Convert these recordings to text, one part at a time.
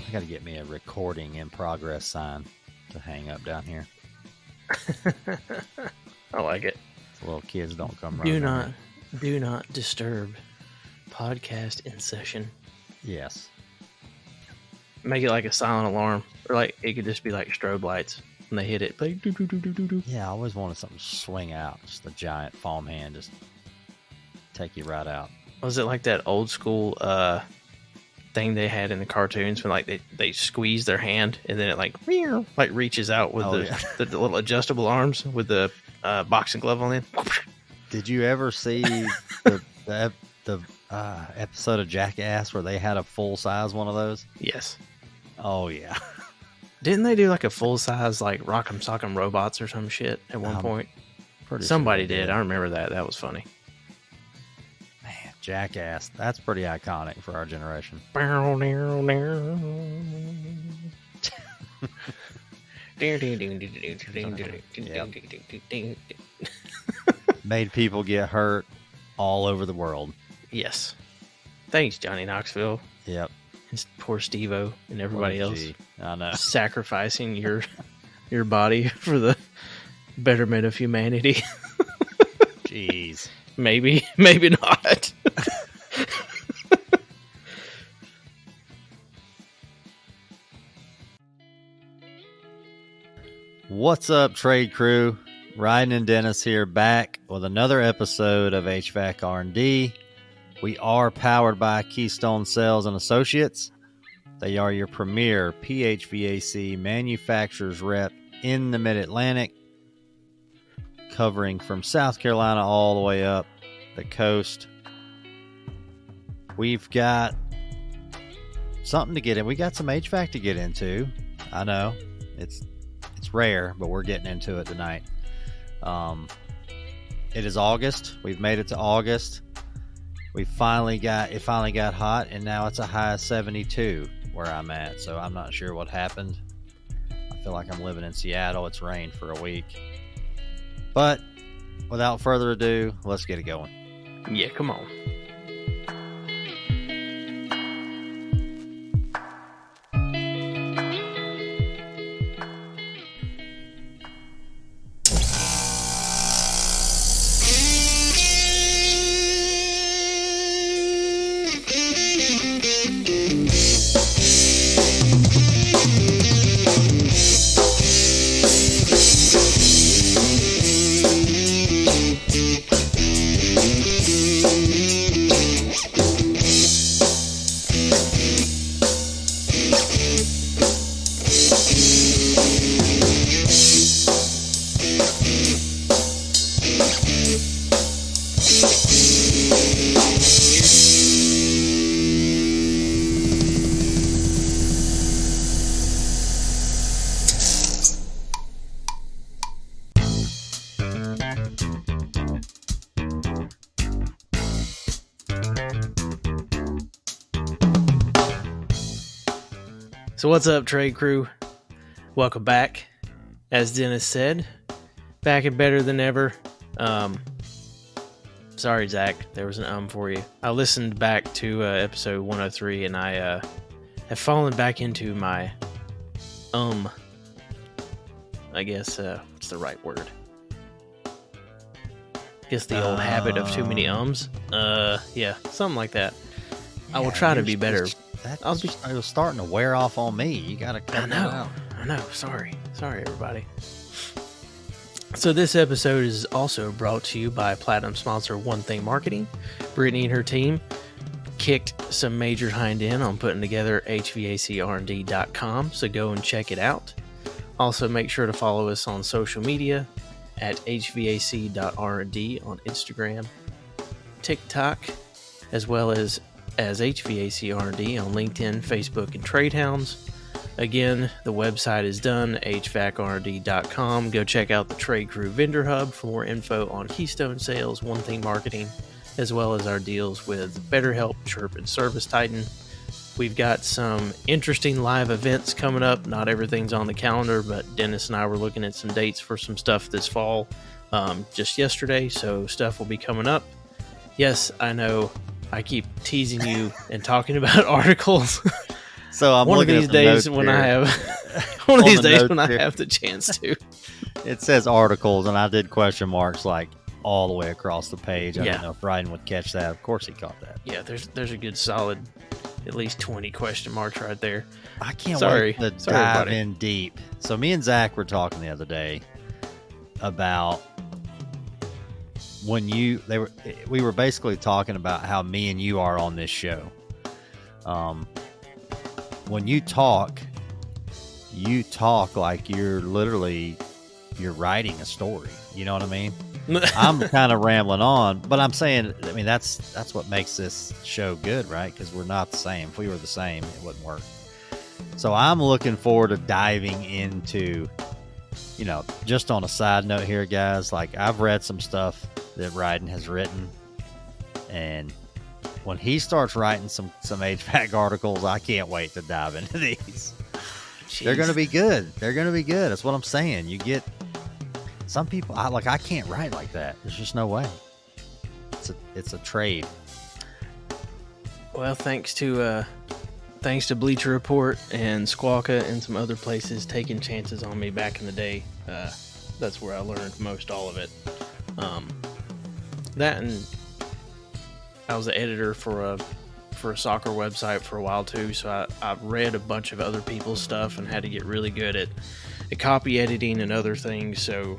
I got to get me a recording in progress sign to hang up down here. I like it. So little kids don't come running. Do not disturb. Podcast in session. Yes. Make it like a silent alarm, or like it could just be like strobe lights when they hit it. Like, do. Yeah, I always wanted something to swing out, just a giant foam hand, just take you right out. Was it like that old school thing they had in the cartoons when like they squeeze their hand and then it like reaches out with the little adjustable arms with the boxing glove on it? Did you ever see the episode of Jackass where they had a full size one of those? Yes. Oh yeah. Didn't they do like a full size like Rock'em Sock'em Robots or some shit at one point? Somebody did. I remember that. That was funny. Man, Jackass. That's pretty iconic for our generation. Made people get hurt all over the world. Yes. Thanks, Johnny Knoxville. Yep. And poor Steve-O and everybody else. I know. Sacrificing your body for the betterment of humanity. Jeez. Maybe not. What's up, trade crew? Rhydon and Dennis here, back with another episode of HVAC R&D. We are powered by Keystone Sales and Associates. They are your premier PHVAC manufacturer's rep in the Mid-Atlantic, covering from South Carolina all the way up the coast. We've got something to get in. We got some HVAC to get into. I know it's rare, but we're getting into it tonight. It is August. We've made it to August. It finally got hot, and now it's a high of 72 where I'm at. So I'm not sure what happened. I feel like I'm living in Seattle. It's rained for a week. But without further ado, let's get it going. Yeah, come on. So what's up, trade crew? Welcome back. As Dennis said, back and better than ever. Sorry, Zach, there was an for you. I listened back to episode 103, and I have fallen back into my I guess, what's the right word? I guess the old habit of too many ums. Yeah, something like that. I will try to be better. It was starting to wear off on me. You gotta cut it out. I know. Sorry, everybody. So this episode is also brought to you by Platinum sponsor One Thing Marketing. Brittany and her team kicked some major hind end on putting together HVACRD.com, so go and check it out. Also, make sure to follow us on social media at HVAC.RD on Instagram, TikTok, as well as HVACRD on LinkedIn, Facebook, and Trade Hounds. Again, the website is done, HVACRD.com. Go check out the Trade Crew Vendor Hub for more info on Keystone Sales, One Thing Marketing, as well as our deals with BetterHelp, Chirp, and Service Titan. We've got some interesting live events coming up. Not everything's on the calendar, but Dennis and I were looking at some dates for some stuff this fall just yesterday, so stuff will be coming up. Yes, I know I keep teasing you and talking about articles. So I'm one of looking these at the days notes when here. I have one of On these the days notes when I here. have the chance to. It says articles, and I did question marks like all the way across the page. I Yeah. didn't know if Ryan would catch that. Of course he caught that. Yeah, there's a good solid at least 20 question marks right there. I can't Sorry. wait to Sorry, dive buddy. in deep. So me and Zach were talking the other day about when we were basically talking about how me and you are on this show. When you talk like you're writing a story. You know what I mean? I'm kind of rambling on, but I'm saying, I mean, that's what makes this show good, right? Because we're not the same. If we were the same, it wouldn't work. So I'm looking forward to diving into, just on a side note here, guys, like I've read some stuff that Rhydon has written, and when he starts writing some HVAC articles, I can't wait to dive into these. Jeez. They're going to be good. That's what I'm saying. You get some people, I can't write like that. There's just no way. It's a trade. Well, thanks to Bleacher Report and Squawka and some other places taking chances on me back in the day. That's where I learned most all of it. That, and I was an editor for a soccer website for a while too, so I've read a bunch of other people's stuff and had to get really good at copy editing and other things. So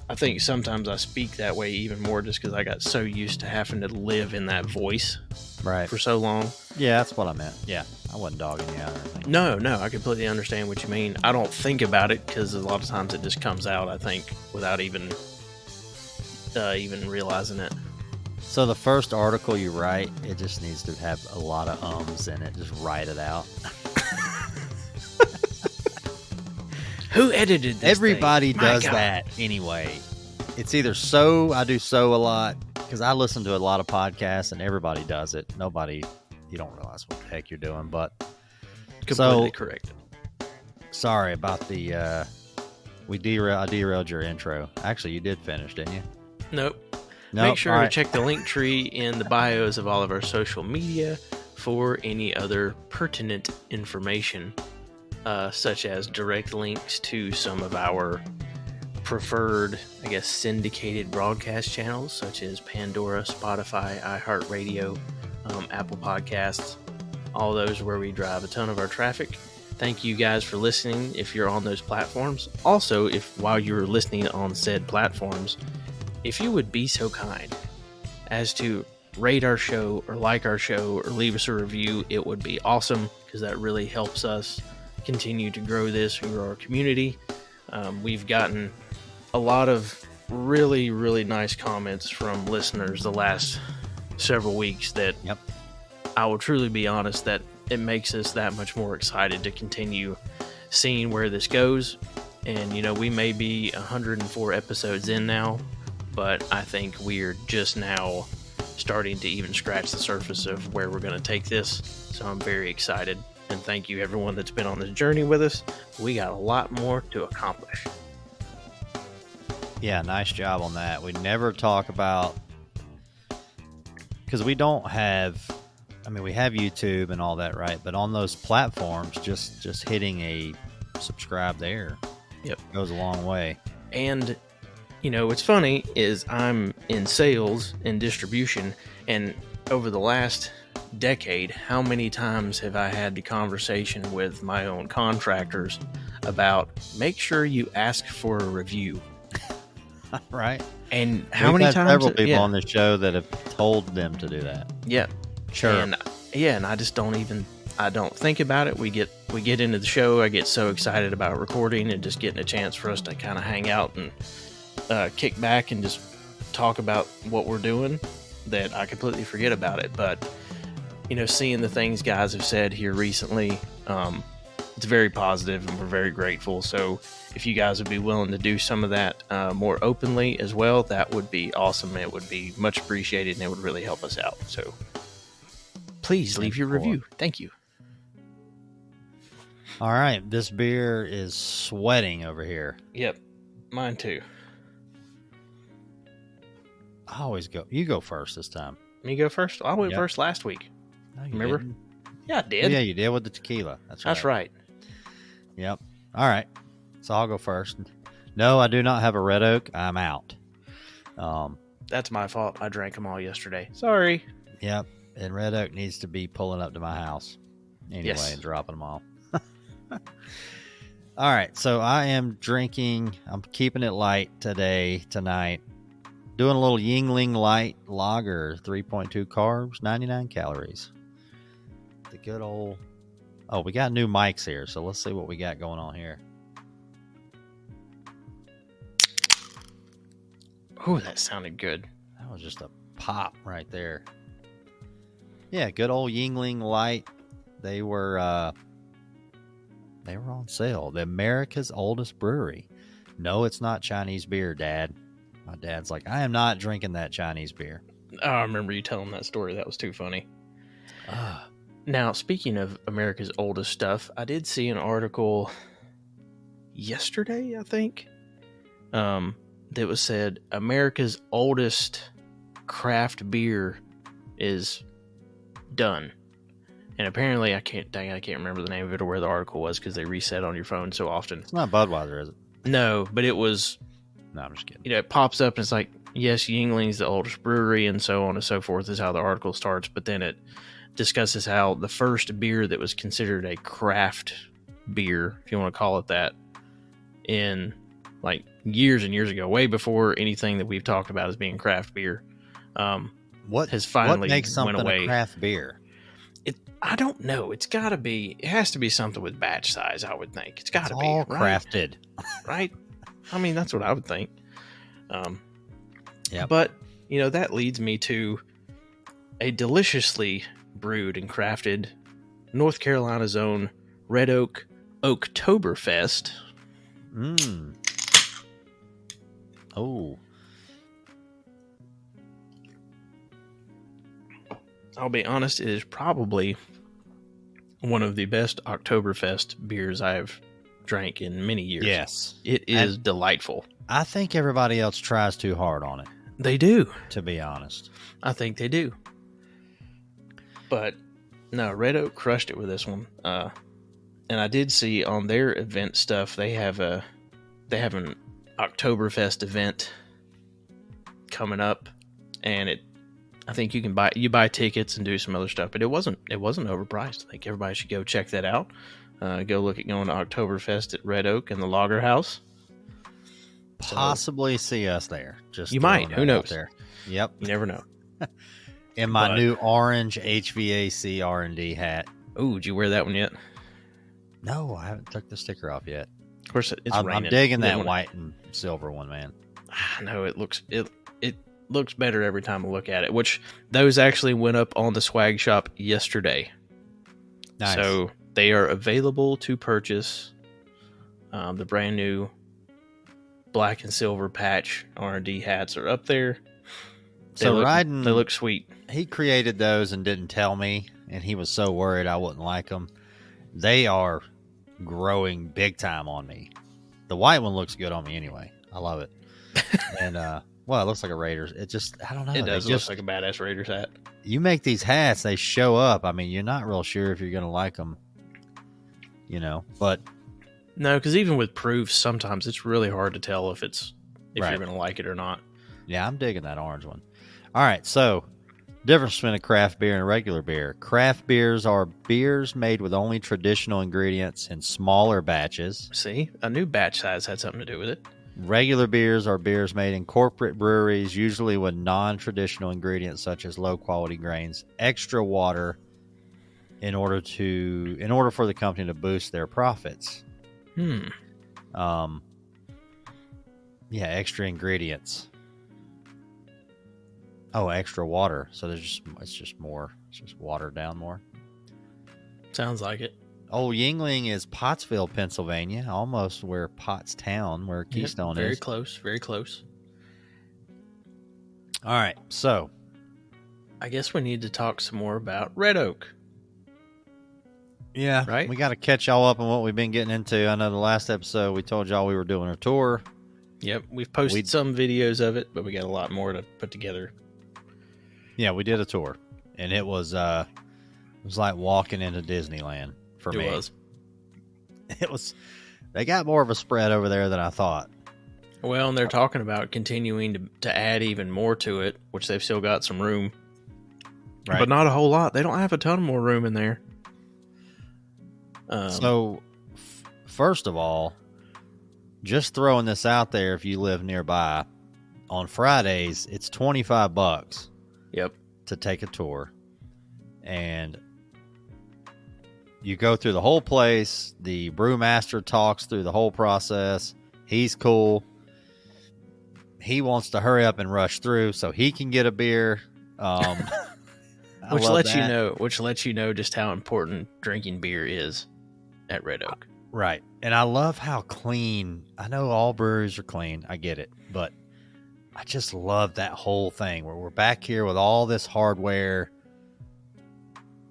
I think sometimes I speak that way even more just because I got so used to having to live in that voice Right. for so long. Yeah, that's what I meant. Yeah, I wasn't dogging you out or anything. No, I completely understand what you mean. I don't think about it because a lot of times it just comes out, I think, without even realizing it. So the first article you write, it just needs to have a lot of ums in it. Just write it out. Who edited this Everybody thing? My does God. that anyway. It's either I do a lot because I listen to a lot of podcasts and everybody does it. You don't realize what the heck you're doing, but Completely correct. Sorry about the, I derailed your intro. Actually, you did finish, didn't you? Nope. No. Make sure to check the link tree in the bios of all of our social media for any other pertinent information, such as direct links to some of our preferred, syndicated broadcast channels, such as Pandora, Spotify, iHeartRadio, Apple Podcasts, all those where we drive a ton of our traffic. Thank you guys for listening if you're on those platforms. Also, if while you're listening on said platforms, if you would be so kind as to rate our show or like our show or leave us a review, it would be awesome because that really helps us continue to grow this and grow our community. We've gotten a lot of really, really nice comments from listeners the last several weeks that I will truly be honest that it makes us that much more excited to continue seeing where this goes. And, we may be 104 episodes in now, but I think we're just now starting to even scratch the surface of where we're going to take this. So I'm very excited. And thank you everyone that's been on this journey with us. We got a lot more to accomplish. Yeah, nice job on that. We never talk about, because we don't have, we have YouTube and all that, right? But on those platforms, just hitting a subscribe there goes a long way. And what's funny is I'm in sales and distribution, and over the last decade, how many times have I had the conversation with my own contractors about make sure you ask for a review? Right. And how We've many had times? several people on the show that have told them to do that. Yeah. Sure. And I just don't think about it. We get into the show. I get so excited about recording and just getting a chance for us to kind of hang out and kick back and just talk about what we're doing that I completely forget about it. But, seeing the things guys have said here recently, it's very positive and we're very grateful. So if you guys would be willing to do some of that more openly as well, that would be awesome. It would be much appreciated and it would really help us out. So please leave your review. Thank you. All right. This beer is sweating over here. Yep. Mine too. I always go. You go first this time. Me go first? I went first last week. No, you Remember? didn't. Yeah, I did. Yeah, you did with the tequila. That's right. Yep. All right. So I'll go first. No, I do not have a red oak. I'm out. That's my fault. I drank them all yesterday. Sorry. Yep. And red oak needs to be pulling up to my house anyway and dropping them off. All right. So I am drinking. I'm keeping it light tonight. Doing a little Yingling Light Lager, 3.2 carbs, 99 calories. The good old... Oh, we got new mics here, so let's see what we got going on here. Oh, that sounded good. That was just a pop right there. Yeah, good old Yingling Light. They were on sale. The America's oldest brewery. No, it's not Chinese beer, Dad. My dad's like, I am not drinking that Chinese beer. Oh, I remember you telling that story. That was too funny. Now, speaking of America's oldest stuff, I did see an article yesterday, I think, that was said America's oldest craft beer is done. And apparently, I can't remember the name of it or where the article was because they reset on your phone so often. It's not Budweiser, is it? No, but it was... No, I'm just kidding. You know, it pops up and it's like, yes, Yingling's the oldest brewery and so on and so forth is how the article starts. But then it discusses how the first beer that was considered a craft beer, if you want to call it that, in like years and years ago, way before anything that we've talked about as being craft beer, has finally what makes something went away. A craft beer? I don't know. It has to be something with batch size, I would think. It's got to be all right? crafted. Right? I mean, that's what I would think. Yeah. But, you know, that leads me to a deliciously brewed and crafted North Carolina's own Red Oak Oktoberfest. Oh. I'll be honest, it is probably one of the best Oktoberfest beers I've drank in many years. Yes. It is delightful. I think everybody else tries too hard on it. They do. To be honest. I think they do. But, no, Red Oak crushed it with this one. And I did see on their event stuff, they have an Oktoberfest event coming up. And I think you can buy tickets and do some other stuff, but it wasn't overpriced. I think everybody should go check that out. Go look at going to Oktoberfest at Red Oak and the Lager House. Possibly see us there. Just you might. Who knows? There. Yep. You never know. In my new orange HVAC R&D hat. Oh, did you wear that one yet? No, I haven't took the sticker off yet. Of course, it's raining. I'm digging that white and silver one, man. I know it looks better every time I look at it. Which those actually went up on the swag shop yesterday. Nice. So they are available to purchase. The brand new black and silver patch R&D hats are up there. They look sweet. He created those and didn't tell me, and he was so worried I wouldn't like them. They are growing big time on me. The white one looks good on me anyway. I love it. And well, it looks like a Raiders. It just, I don't know. It does look like a badass Raiders hat. You make these hats, they show up. I mean, you're not real sure if you're going to like them, you know, but. No, because even with proofs, sometimes it's really hard to tell if right. you're going to like it or not. Yeah, I'm digging that orange one. All right, so difference between a craft beer and a regular beer. Craft beers are beers made with only traditional ingredients in smaller batches. See, a new batch size had something to do with it. Regular beers are beers made in corporate breweries, usually with non-traditional ingredients such as low-quality grains, extra water, in order for the company to boost their profits. Yeah, extra ingredients. Oh, extra water. So it's just watered down more. Sounds like it. Old Yingling is Pottsville, Pennsylvania, almost where Pottstown, where Keystone very is. Very close. All right, so I guess we need to talk some more about Red Oak. Yeah, right. We got to catch y'all up on what we've been getting into. I know the last episode we told y'all we were doing a tour. Yep, we've posted some videos of it, but we got a lot more to put together. Yeah, we did a tour, and it was It was like walking into Disneyland for me. It was. They got more of a spread over there than I thought. Well, and they're talking about continuing to add even more to it, which they've still got some room. Right. But not a whole lot. They don't have a ton more room in there. First of all, just throwing this out there, if you live nearby, on Fridays, it's $25. Yep. To take a tour. And you go through the whole place. The brewmaster talks through the whole process. He's cool. He wants to hurry up and rush through so he can get a beer. Which lets you know just how important drinking beer is at Red Oak. Right. And I love how clean. I know all breweries are clean. I get it. But I just love that whole thing where we're back here with all this hardware,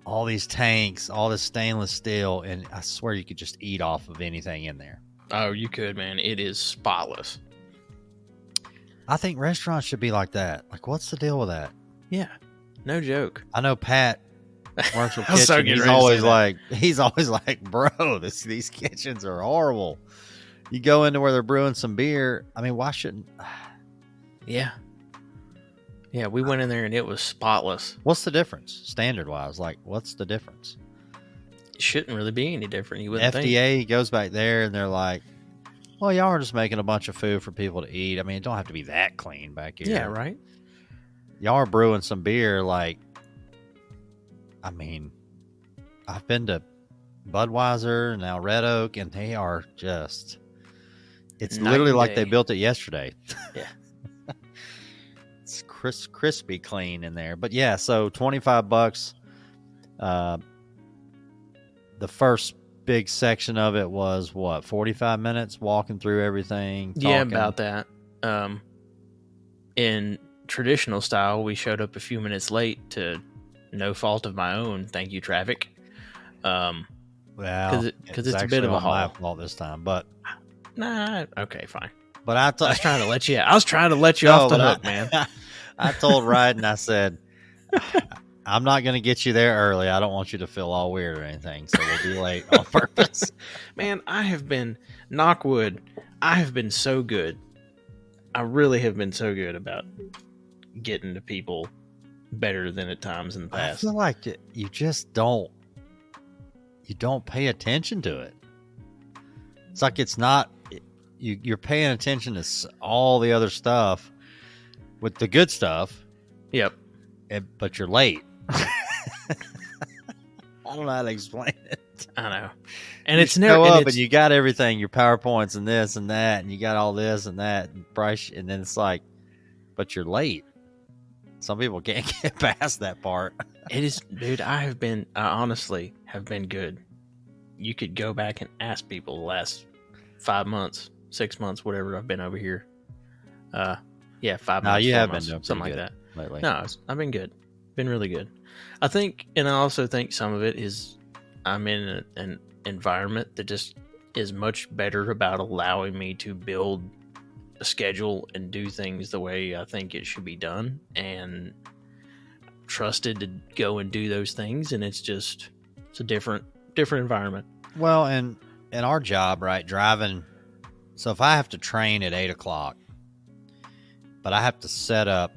all these tanks, all this stainless steel, and I swear you could just eat off of anything in there. Oh, you could, man. It is spotless. I think restaurants should be like that. Like, what's the deal with that? Yeah, no joke. I know Pat, Commercial Kitchen. He's always like, bro, these kitchens are horrible. You go into where they're brewing some beer. I mean, why shouldn't? Yeah, we went in there and it was spotless. What's the difference, standard wise? Like, what's the difference? It shouldn't really be any different. You wouldn't FDA think. Goes back there and they're like, well, y'all are just making a bunch of food for people to eat. I mean, it don't have to be that clean back here. Yeah, right. Y'all are brewing some beer. Like, I mean, I've been to Budweiser and now Red Oak, and they are just, it's literally like they built it yesterday. Yeah. It's crispy clean in there. But yeah, so $25. The first big section of it was what, 45 minutes walking through everything, talking. Yeah, about that. In traditional style, we showed up a few minutes late to no fault of my own. Thank you, traffic. Well, because it's a bit of a haul. My fault this time, but nah, okay, fine. But I was trying to let you. I was trying to let you off the hook, man. I told Rhydon, I said, I'm not going to get you there early. I don't want you to feel all weird or anything, so we'll be late on purpose. Man, I have been, knock wood, I have been so good. I really have been so good about getting to people better than at times in the past. I feel like you just don't pay attention to it. It's like it's not, you're paying attention to all the other stuff with the good stuff. Yep. But you're late. I don't know how to explain it. I know. And it's never up and you got everything, your PowerPoints and this and that, and you got all this and that and price, and then it's like, but you're late. Some people can't get past that part. It is, dude, I honestly have been good. You could go back and ask people the last 5 months, 6 months, whatever I've been over here. 5 months. No, you have been doing something like that lately. No, I've been good. Been really good. I think, and I also think some of it is I'm in an environment that just is much better about allowing me to build a schedule and do things the way I think it should be done, and trusted to go and do those things. And it's a different environment. Well, and in our job, right, driving. So if I have to train at 8:00, but I have to set up,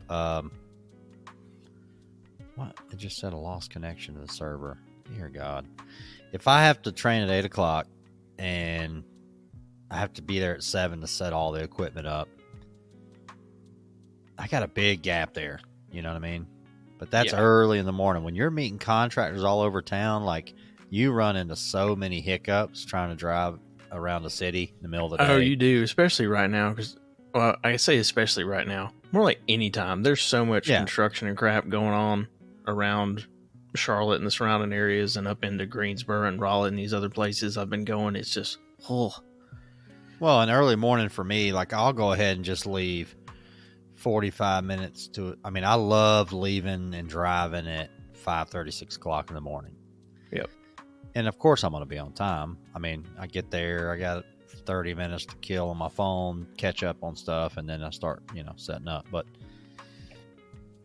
what? It just said a lost connection to the server. Dear God. If I have to train at 8:00 and I have to be there at 7 to set all the equipment up, I got a big gap there. You know what I mean? But that's early in the morning. When you're meeting contractors all over town, like, you run into so many hiccups trying to drive around the city in the middle of the day. Oh, you do, especially right now. Because, well, I say especially right now. More like any time. There's so much construction and crap going on around Charlotte and the surrounding areas, and up into Greensboro and Raleigh and these other places I've been going. It's just, Well, an early morning for me, like, I'll go ahead and just leave 45 minutes to, I mean, I love leaving and driving at 5:30, 6 o'clock in the morning. Yep. And of course I'm going to be on time. I mean, I get there, I got 30 minutes to kill on my phone, catch up on stuff, and then I start, setting up. But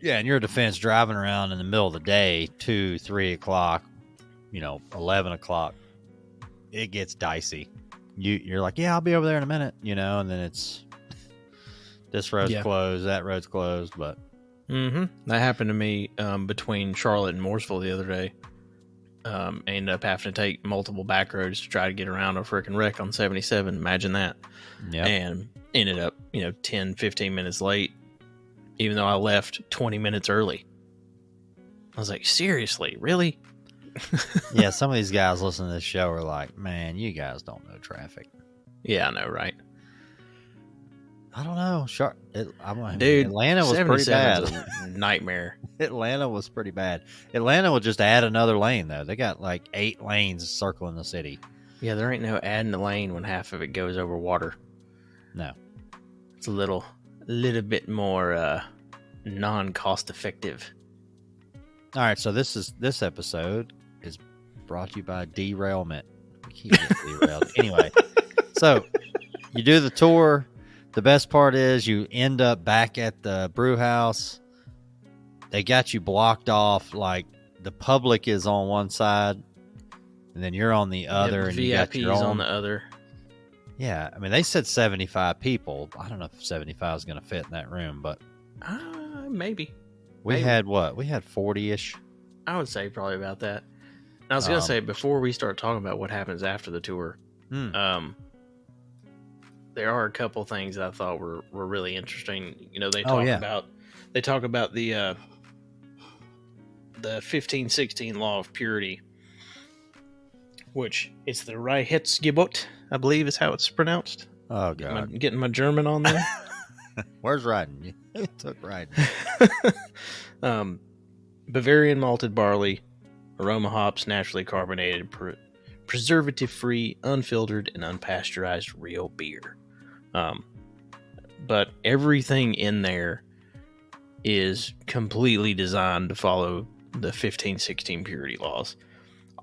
yeah, in your defense, driving around in the middle of the day, 2, 3 o'clock, 11 o'clock, it gets dicey. You're like, yeah, I'll be over there in a minute, and then it's this road's closed, that road's closed, but. That happened to me between Charlotte and Mooresville the other day. Ended up having to take multiple back roads to try to get around a freaking wreck on 77. Imagine that. Yeah. And ended up, 10, 15 minutes late, even though I left 20 minutes early. I was like, seriously, really? Yeah, some of these guys listening to this show are like, man, you guys don't know traffic. Yeah, I know, right? I don't know. Dude, Atlanta was pretty bad. A nightmare. Atlanta was pretty bad. Atlanta will just add another lane, though. They got like 8 lanes circling the city. Yeah, there ain't no adding a lane when half of it goes over water. No. It's a little bit more non-cost effective. All right, so this episode is brought to you by Derailment. We keep getting derailed. Anyway, so you do the tour. The best part is you end up back at the brew house. They got you blocked off, like the public is on one side, and then you're on the other, and you got your own on the other. Yeah, I mean they said 75 people. I don't know if 75 is going to fit in that room, but maybe. We had what? We had 40-ish. I would say probably about that. And I was going to say before we start talking about what happens after the tour, there are a couple things that I thought were really interesting. They talk about the 1516 law of purity, which it's the Reinheitsgebot, I believe is how it's pronounced. Oh God, getting my German on there. Where's Rhydon? You took Rhydon. Bavarian malted barley, aroma hops, naturally carbonated, preservative-free, unfiltered, and unpasteurized real beer. But everything in there is completely designed to follow the 1516 purity laws.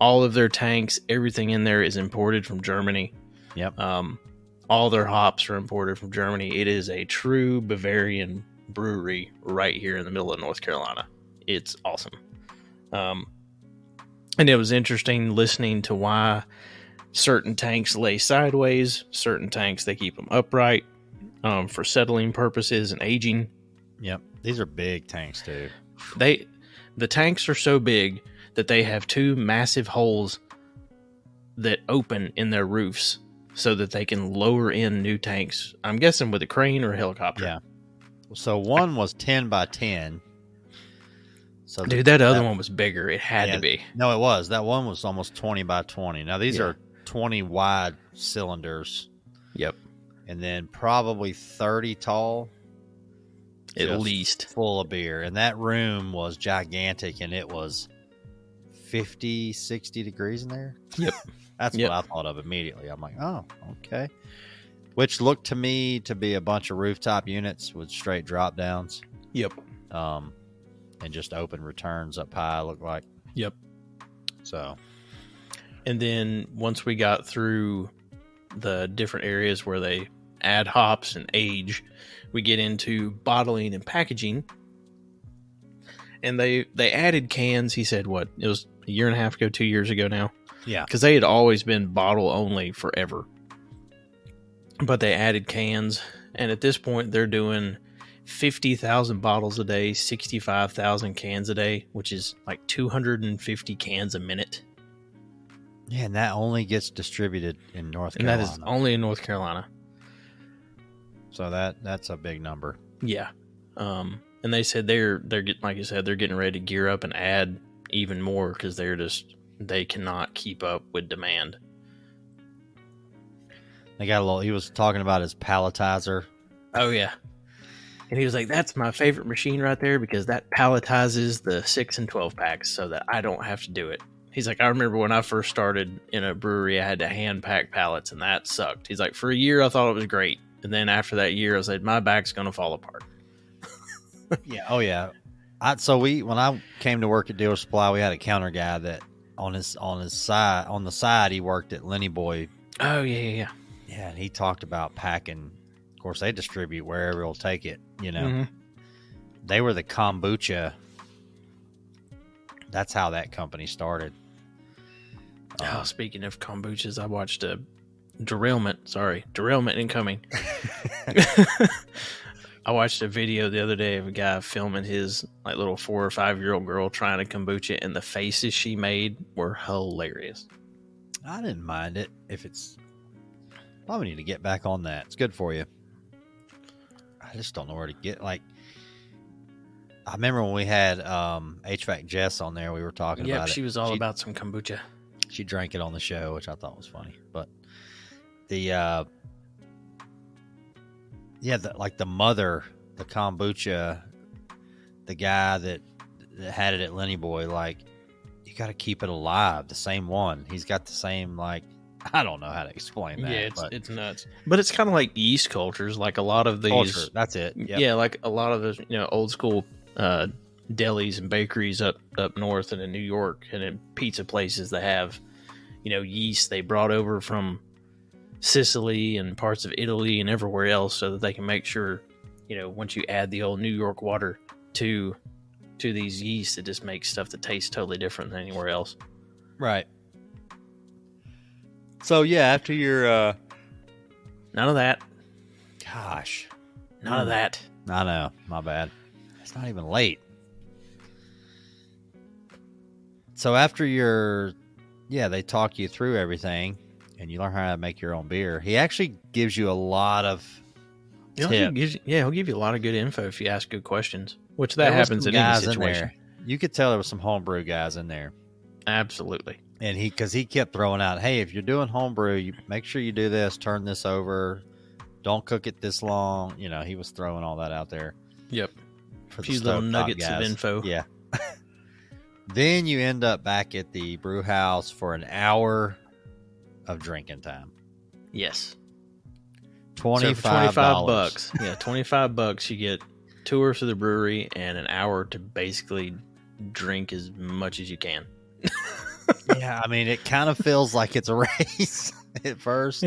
All of their tanks, everything in there is imported from Germany. Yep. All their hops are imported from Germany. It is a true Bavarian brewery right here in the middle of North Carolina. It's awesome. And it was interesting listening to why certain tanks lay sideways, certain tanks they keep them upright for settling purposes and aging. Yep. These are big tanks too. The tanks are so big that they have 2 massive holes that open in their roofs so that they can lower in new tanks. I'm guessing with a crane or a helicopter. Yeah. So one was 10 by 10. So dude, that other one was bigger. It had to be. No, it was. That one was almost 20 by 20. Now these are 20 wide cylinders. Yep. And then probably 30 tall. At least. Full of beer. And that room was gigantic, and it was 50, 60 degrees in there. Yep. That's what I thought of immediately. I'm like, oh, okay. Which looked to me to be a bunch of rooftop units with straight drop downs. Yep. And just open returns up high, looked like. Yep. So. And then once we got through the different areas where they add hops and age, we get into bottling and packaging. And they added cans. He said, what? It was a year and a half ago, 2 years ago now. Yeah. Because they had always been bottle only forever. But they added cans. And at this point, they're doing 50,000 bottles a day, 65,000 cans a day, which is like 250 cans a minute. Yeah, and that only gets distributed in North Carolina. And that is only in North Carolina. So that's a big number. Yeah. And they said they're getting, like you said, they're getting ready to gear up and add even more because they cannot keep up with demand. They got a little. He was talking about his palletizer. Oh yeah. And he was like, that's my favorite machine right there because that palletizes the 6 and 12 packs so that I don't have to do it. He's like, I remember when I first started in a brewery, I had to hand pack pallets and that sucked. He's like, for a year, I thought it was great. And then after that year, I said, my back's going to fall apart. Yeah. Oh yeah. When I came to work at Dealer Supply, we had a counter guy that on the side, he worked at Lenny Boy. Oh yeah. Yeah. And he talked about packing. Of course, they distribute wherever he'll take it. Mm-hmm. They were the kombucha. That's how that company started. Speaking of kombuchas, I watched a derailment incoming. I watched a video the other day of a guy filming his like little 4 or 5 year old girl trying to kombucha, and the faces she made were hilarious. I didn't mind it. If it's, probably need to get back on that. It's good for you. I just don't know where to get. Like, I remember when we had HVAC Jess on there, we were talking about it. She was all about some kombucha. She drank it on the show, which I thought was funny. But the the mother, the kombucha, the guy that had it at Lenny Boy, like, you got to keep it alive. The same one. He's got the same, like, I don't know how to explain that. Yeah, it's nuts. But it's kind of like yeast cultures, like a lot of these. Culture, that's it. Yep. Yeah, like a lot of those, old school delis and bakeries up north and in New York and in pizza places that have, yeast they brought over from Sicily and parts of Italy and everywhere else, so that they can make sure, once you add the old New York water to these yeast, it just makes stuff that tastes totally different than anywhere else. Right. So yeah, after your none of that. Gosh. None of that. I know. My bad. It's not even late. So after they talk you through everything and you learn how to make your own beer. He actually gives you a lot of tips. He'll give you a lot of good info if you ask good questions, which that happens in any situation. You could tell there was some homebrew guys in there. Absolutely. And because he kept throwing out, hey, if you're doing homebrew, you make sure you do this, turn this over, don't cook it this long. He was throwing all that out there. Yep. For a few little nuggets of info. Yeah. Then you end up back at the brew house for an hour of drinking time. Yes. $25. $25. Yeah, $25. You get tours to the brewery and an hour to basically drink as much as you can. Yeah, I mean, it kind of feels like it's a race at first.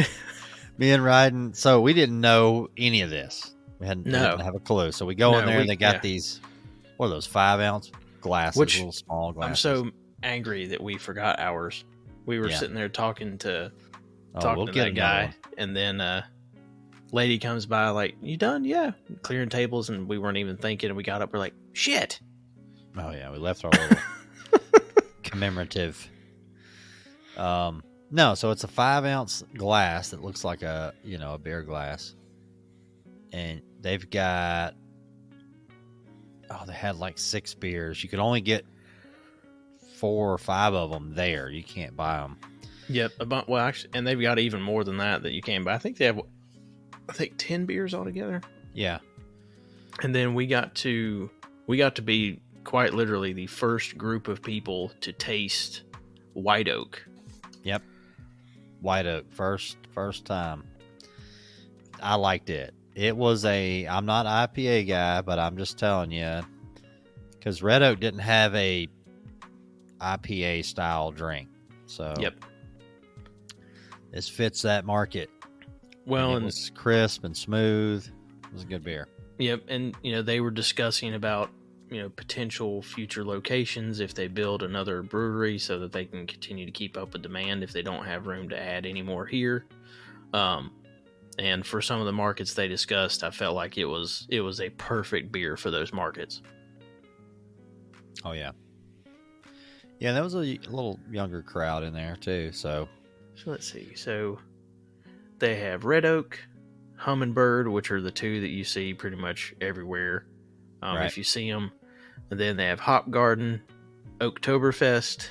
Me and Rhydon, so we didn't know any of this. We didn't have a clue. So we go in there and they got these, what are those, 5-ounce glasses, little small glasses. I'm so angry that we forgot ours. We were sitting there talking to that guy, and then lady comes by like, you done? Yeah. Clearing tables, and we weren't even thinking, and we got up, we're like, shit. Oh, yeah, we left our little commemorative. No, so it's a 5-ounce glass that looks like a beer glass, and they've got they had like 6 beers. You could only get 4 or 5 of them there. You can't buy them. Yep. Actually, and they've got even more than that you can buy. I think they have 10 beers altogether. Yeah. And then we got to be quite literally the first group of people to taste White Oak. Yep. White Oak. First time. I liked it. It was I'm not an IPA guy, but I'm just telling you, because Red Oak didn't have a IPA style drink. So yep. This fits that market. Well, and it was crisp and smooth. It was a good beer. Yep. And, they were discussing about, potential future locations if they build another brewery so that they can continue to keep up with demand if they don't have room to add any more here. And for some of the markets they discussed, I felt like it was a perfect beer for those markets. Oh, yeah. Yeah, there was a little younger crowd in there, too. So let's see. So they have Red Oak, Hummingbird, which are the two that you see pretty much everywhere. Right. If you see them. And then they have Hop Garden, Oktoberfest,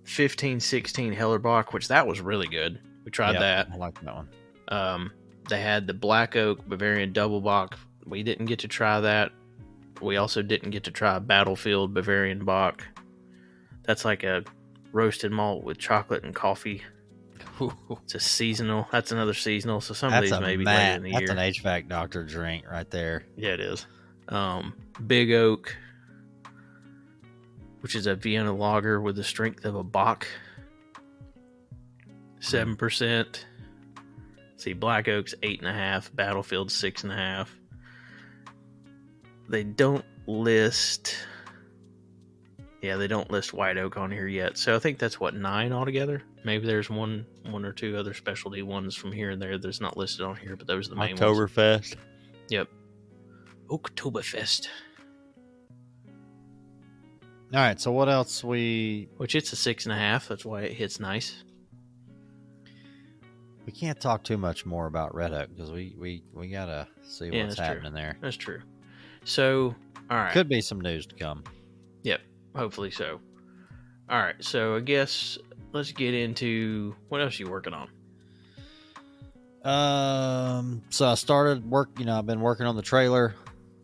1516 Hellerbach, which that was really good. We tried that. I like that one. They had the Black Oak Bavarian Double Bock. We didn't get to try that. We also didn't get to try Battlefield Bavarian Bock. That's like a roasted malt with chocolate and coffee. It's a seasonal. That's another seasonal. So some of these may be later in the year. That's an HVAC doctor drink right there. Yeah, it is. Big Oak, which is a Vienna lager with the strength of a Bock. 7%. See, Black Oak's 8.5. Battlefield 6.5. They don't list Yeah, they don't list white oak on here yet. So I think that's 9 altogether. Maybe there's one or two other specialty ones from here and there that's not listed on here, but those are the main ones. Oktoberfest. Yep. Oktoberfest. All right, so what else Which it's a 6.5. That's why it hits nice. We can't talk too much more about red oak because we gotta see what's happening there. That's true. So, all right. Could be some news to come. Yep, hopefully so. All right, so I guess let's get into what else are you working on? So I started work. I've been working on the trailer.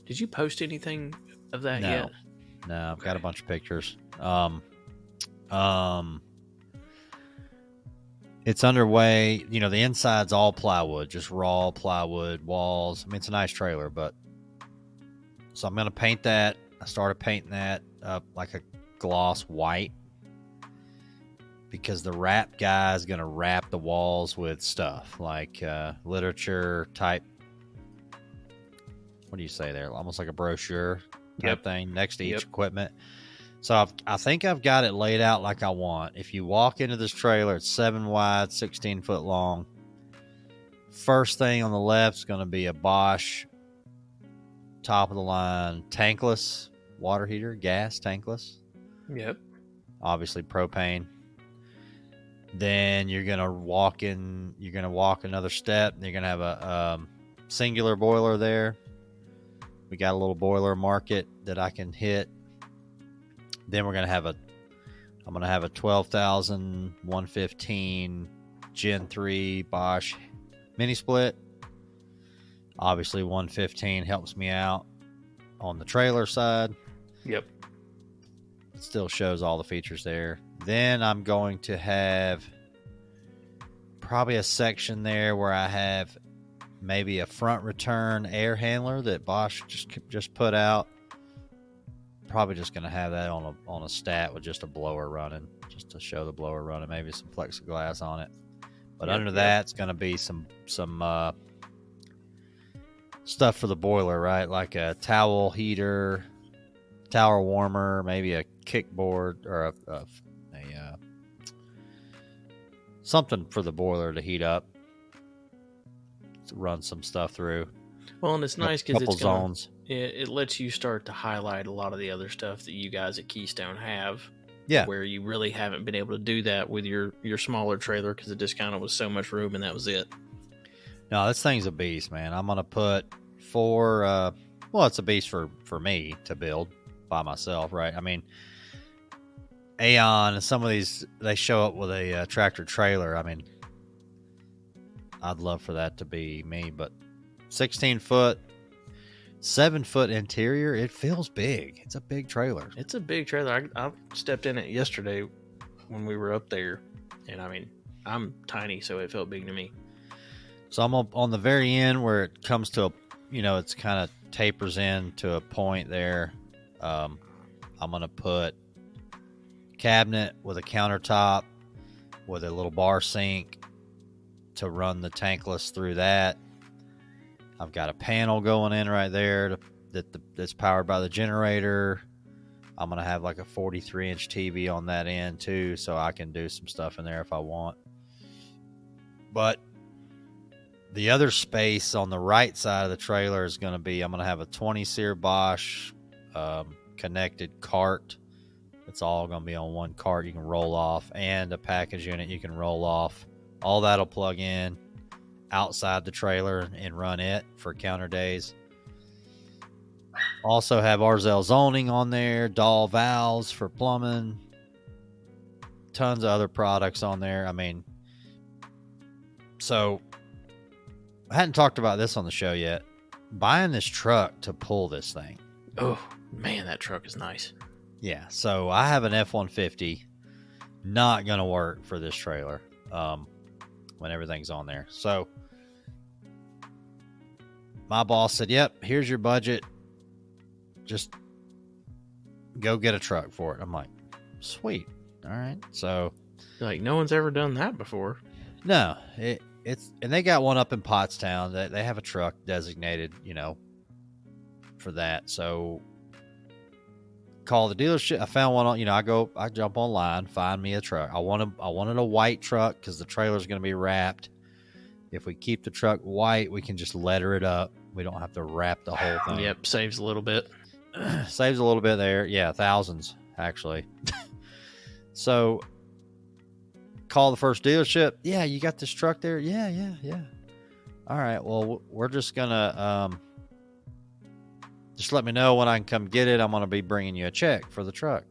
Did you post anything of that yet? No, I've got a bunch of pictures. It's underway. The inside's all plywood, just raw plywood walls. I mean, it's a nice trailer, so I'm going to paint that. I started painting that up like a gloss white because the wrap guy is going to wrap the walls with stuff like literature type. What do you say there? Almost like a brochure type thing next to each equipment. So I think I've got it laid out like I want. If you walk into this trailer, it's 7 wide, 16 foot long. First thing on the left is going to be a Bosch top of the line tankless water heater, gas tankless. Yep. Obviously propane. Then you're going to walk another step. You're going to have a singular boiler there. We got a little boiler market that I can hit. Then I'm going to have a 12,115 Gen 3 Bosch mini split. Obviously 115 helps me out on the trailer side. Yep. It still shows all the features there. Then I'm going to have probably a section there where I have maybe a front return air handler that Bosch just put out. Probably just going to have that on a stat with just a blower running, just to show the blower running, maybe some plexiglass on it. But under that, it's going to be some stuff for the boiler, right? Like a towel heater, towel warmer, maybe a kickboard or a something for the boiler to heat up, to run some stuff through. Well, and it's nice because it's zones. It lets you start to highlight a lot of the other stuff that you guys at Keystone have. Yeah. Where you really haven't been able to do that with your smaller trailer because it just kind of was so much room and that was it. No, this thing's a beast, man. I'm going to put 4, it's a beast for me to build by myself, right? I mean, Aeon and some of these, they show up with a tractor trailer. I mean, I'd love for that to be me, but 16 foot, 7 foot interior, it feels big. It's a big trailer. It's a big trailer. I stepped in it yesterday when we were up there, and I mean, I'm tiny, so it felt big to me. So I'm on the very end where it comes to it's kind of tapers in to a point there. I'm going to put cabinet with a countertop with a little bar sink to run the tankless through that. I've got a panel going in right there that's powered by the generator. I'm going to have like a 43-inch TV on that end too, so I can do some stuff in there if I want. But the other space on the right side of the trailer is going to be, I'm going to have a 20 SEER Bosch connected cart. It's all going to be on one cart you can roll off, and a package unit you can roll off. All that'll plug in outside the trailer and run it for counter days. Also have RZL zoning on there, Dahl valves for plumbing, tons of other products on there. I mean, so I hadn't talked about this on the show yet. Buying this truck to pull this thing. Oh, man, that truck is nice. Yeah, so I have an F-150. Not going to work for this trailer when everything's on there. So my boss said, yep, here's your budget. Just go get a truck for it. I'm like, sweet. All right. So like, no one's ever done that before. No, it's and they got one up in Pottstown. They have a truck designated, for that. So call the dealership. I found one on, I jump online, find me a truck. I wanted a white truck because the trailer's going to be wrapped. If we keep the truck white, we can just letter it up. We don't have to wrap the whole thing. Yep, saves a little bit. Saves a little bit there. Yeah, thousands, actually. So, call the first dealership. Yeah, you got this truck there? Yeah. All right, well, we're just going to... just let me know when I can come get it. I'm going to be bringing you a check for the truck.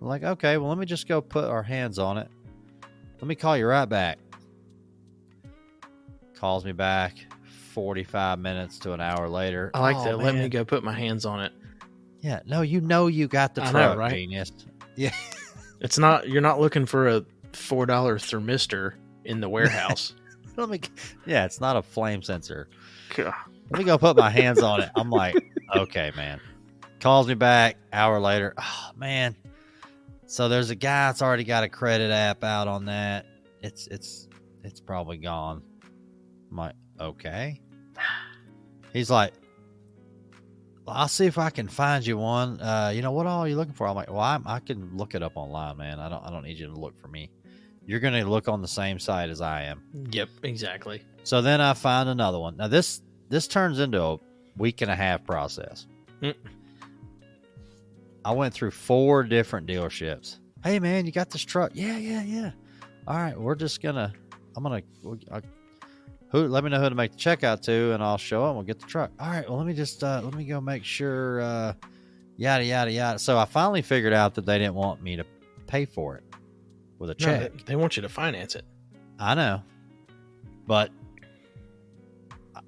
I'm like, okay, well, let me just go put our hands on it. Let me call you right back. Calls me back 45 minutes to an hour later. I like that. Man. Let me go put my hands on it. Yeah, no, you got the truck, know, right? Genius. Yeah. It's not, you're not looking for a $4 thermistor in the warehouse. It's not a flame sensor. God. Let me go put my hands on it. I'm like, okay, man. Calls me back hour later. Oh, man. So there's a guy that's already got a credit app out on that. It's probably gone. I'm like, okay. He's like, well, I'll see if I can find you one. What all are you looking for? I'm like, well, I can look it up online, man. I don't need you to look for me. You're going to look on the same site as I am. Yep, exactly. So then I find another one. Now this turns into a week and a half process. I went through 4 different dealerships. Hey, man, you got this truck? Yeah. All right, let me know who to make the check out to, and I'll show them. We'll get the truck. All right, well, let me go make sure, yada, yada, yada. So I finally figured out that they didn't want me to pay for it with a check. No, they want you to finance it. I know, but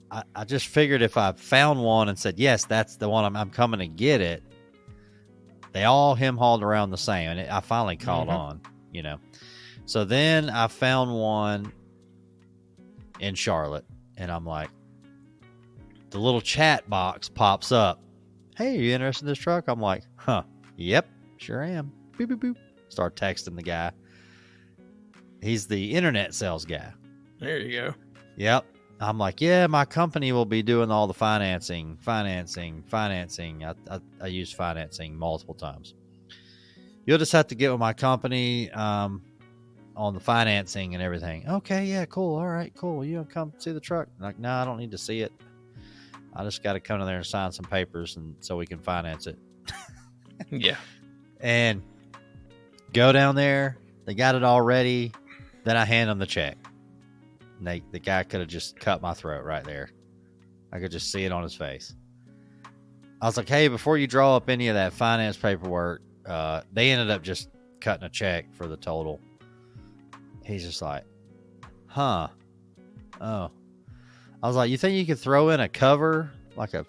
I just figured if I found one and said, yes, that's the one, I'm coming to get it, they all hem-hauled around the same. And I finally called on, So then I found one in Charlotte, and I'm like, the little chat box pops up. Hey, are you interested in this truck? I'm like, yep, sure am. Boop, boop, boop. Start texting the guy. He's the internet sales guy. There you go. Yep. I'm like, yeah, my company will be doing all the financing. I used financing multiple times. You'll just have to get with my company on the financing and everything. Okay, yeah, cool. All right, cool. You gonna come see the truck? I'm like, no, I don't need to see it. I just got to come in there and sign some papers and so we can finance it. Yeah. And go down there. They got it all ready. Then I hand them the check. And the guy could have just cut my throat right there. I could just see it on his face. I was like, hey, before you draw up any of that finance paperwork, they ended up just cutting a check for the total. He's just like, oh. I was like, you think you could throw in a cover, like a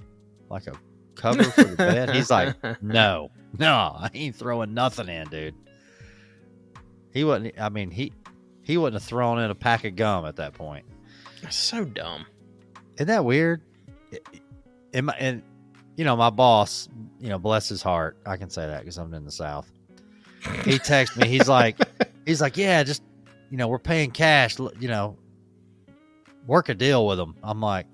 cover for the bed? He's like, no, I ain't throwing nothing in, dude. He wouldn't have thrown in a pack of gum at that point. That's so dumb. Isn't that weird? My boss, bless his heart. I can say that because I'm in the South. He texted me. He's like, yeah, just, we're paying cash, work a deal with them. I'm like,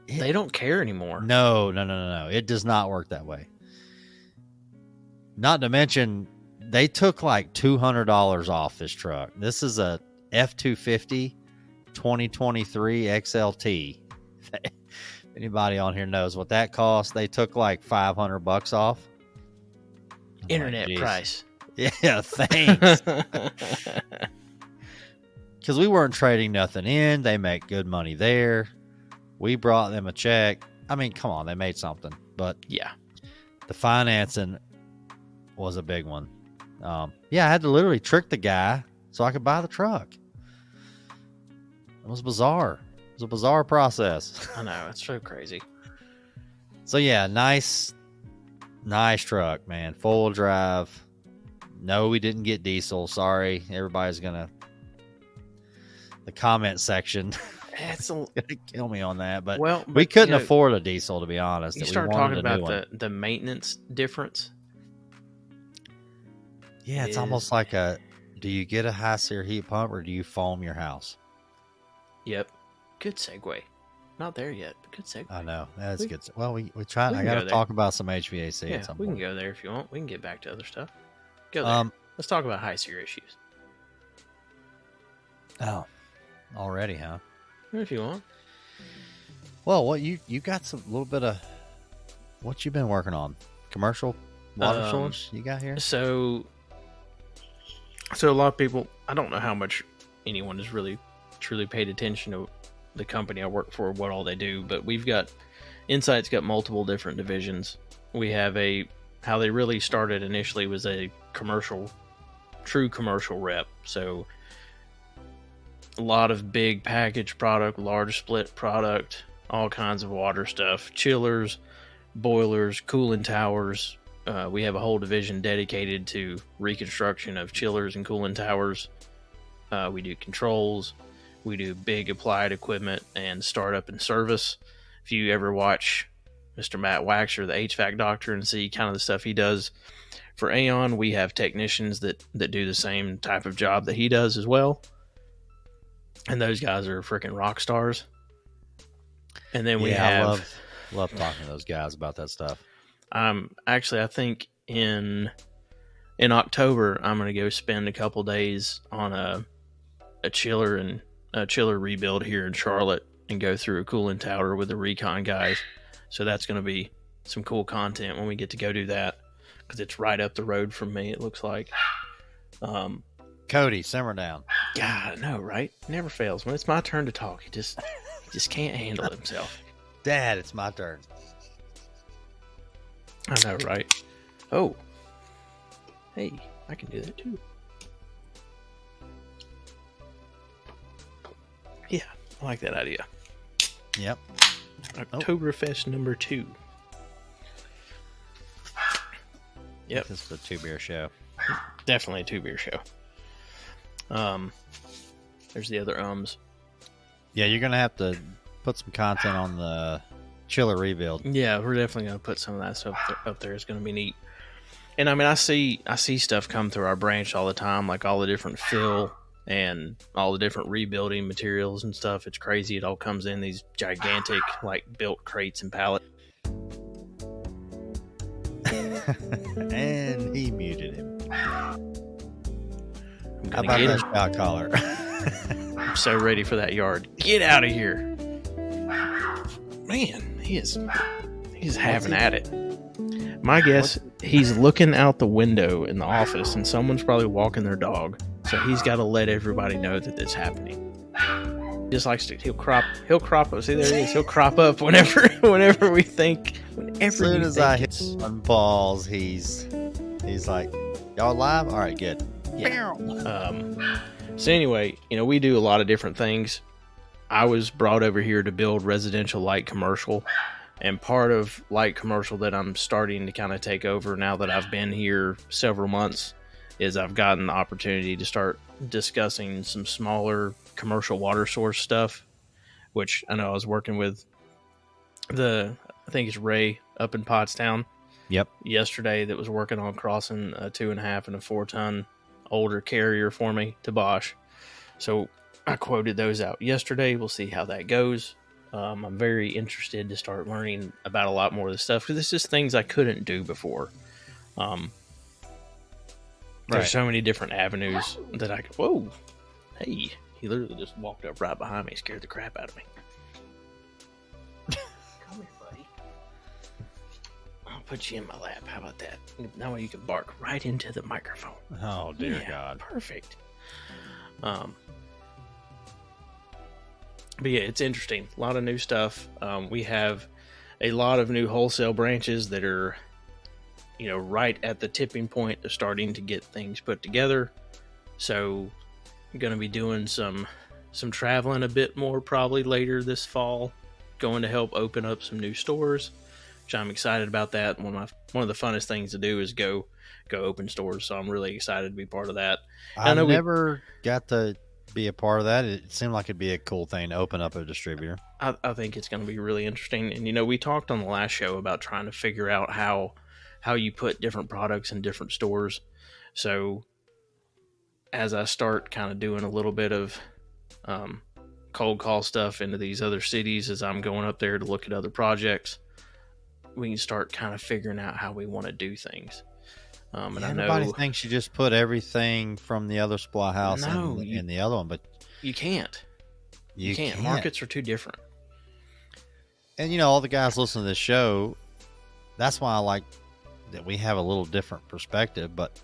they don't care anymore. No. It does not work that way. Not to mention, they took like $200 off this truck. This is a F-250 2023 XLT. If anybody on here knows what that costs, they took like $500 off. Internet price. Yeah, thanks. Because we weren't trading nothing in. They make good money there. We brought them a check. I mean, come on, they made something. But yeah, the financing was a big one. I had to literally trick the guy so I could buy the truck. It was bizarre. It was a bizarre process. I know, it's so crazy. So yeah, nice truck, man. Full drive. No, we didn't get diesel. Sorry. Everybody's the comment section it's gonna kill me on that. But we we couldn't afford a diesel, to be honest. You start talking about the maintenance difference. Yeah, it's almost like do you get a High SEER heat pump or do you foam your house? Yep. Good segue. Not there yet. But good segue. I know. That's good. Well, we try. we I can got go to there. talk about some HVAC Yeah, at some we point. can go there if you want. We can get back to other stuff. Go there. Let's talk about High SEER issues. Oh, already, huh? If you want. Well, what you got some little bit of what you been working on? Commercial water source you got here? So a lot of people, I don't know how much anyone has really truly paid attention to the company I work for, what all they do, but we've got Insight's got multiple different divisions. We have how they really started initially was a true commercial rep. So a lot of big package product, large split product, all kinds of water stuff, chillers, boilers, cooling towers. We have a whole division dedicated to reconstruction of chillers and cooling towers. We do controls. We do big applied equipment and startup and service. If you ever watch Mr. Matt Waxer, the HVAC doctor, and see kind of the stuff he does for Aeon, we have technicians that do the same type of job that he does as well. And those guys are freaking rock stars. And then we have... I love talking to those guys about that stuff. Actually, I think in October, I'm going to go spend a couple days on a chiller rebuild here in Charlotte and go through a cooling tower with the recon guys. So that's going to be some cool content when we get to go do that, because it's right up the road from me, it looks like. Cody, simmer down. God, I know, right? Never fails. When it's my turn to talk, he just can't handle himself. Dad, it's my turn. I know, right? Oh. Hey, I can do that too. Yeah, I like that idea. Yep. Oktoberfest number 2. Yep. This is a 2-beer show. Definitely a 2-beer show. There's the other ums. Yeah, you're gonna have to put some content on the chiller rebuild. Yeah, we're definitely gonna put some of that stuff up there. It's gonna be neat. And I mean, I see stuff come through our branch all the time, like all the different fill and all the different rebuilding materials and stuff. It's crazy. It all comes in these gigantic, like, built crates and pallets. And he muted him. I'm How gonna about get that him. shot caller? I'm so ready for that yard. Get out of here. Man, he's having at it. My guess, he's looking out the window in the office and someone's probably walking their dog. So he's got to let everybody know that it's happening. Just likes to, he'll crop up. See, there he is. He'll crop up whenever we think. As soon as I hit on balls, he's like, y'all live? All right, good. Yeah. So anyway, we do a lot of different things. I was brought over here to build residential light commercial, and part of light commercial that I'm starting to kind of take over now that I've been here several months is I've gotten the opportunity to start discussing some smaller commercial water source stuff, which I know I was working with I think it's Ray up in Pottstown. Yep. Yesterday that was working on crossing a 2.5 and a 4-ton older carrier for me to Bosch. So I quoted those out yesterday. We'll see how that goes. I'm very interested to start learning about a lot more of this stuff, because it's just things I couldn't do before. There's so many different avenues that I could. Whoa. Hey, he literally just walked up right behind me, scared the crap out of me. Come here, buddy. I'll put you in my lap. How about that? That way you can bark right into the microphone. Oh, dear God. Perfect. But yeah, it's interesting. A lot of new stuff. We have a lot of new wholesale branches that are, right at the tipping point of starting to get things put together. So I'm going to be doing some traveling a bit more probably later this fall, going to help open up some new stores, which I'm excited about that. One of the funnest things to do is go open stores. So I'm really excited to be part of that. I never got to be a part of that. It seemed like it'd be a cool thing to open up a distributor. I think it's going to be really interesting. And, we talked on the last show about trying to figure out how you put different products in different stores. So as I start kind of doing a little bit of cold call stuff into these other cities as I'm going up there to look at other projects, we can start kind of figuring out how we want to do things. And I everybody know thinks you just put everything from the other supply house in the other one, but you can't. You can't. Markets are too different. And all the guys listening to this show, that's why I like that we have a little different perspective. But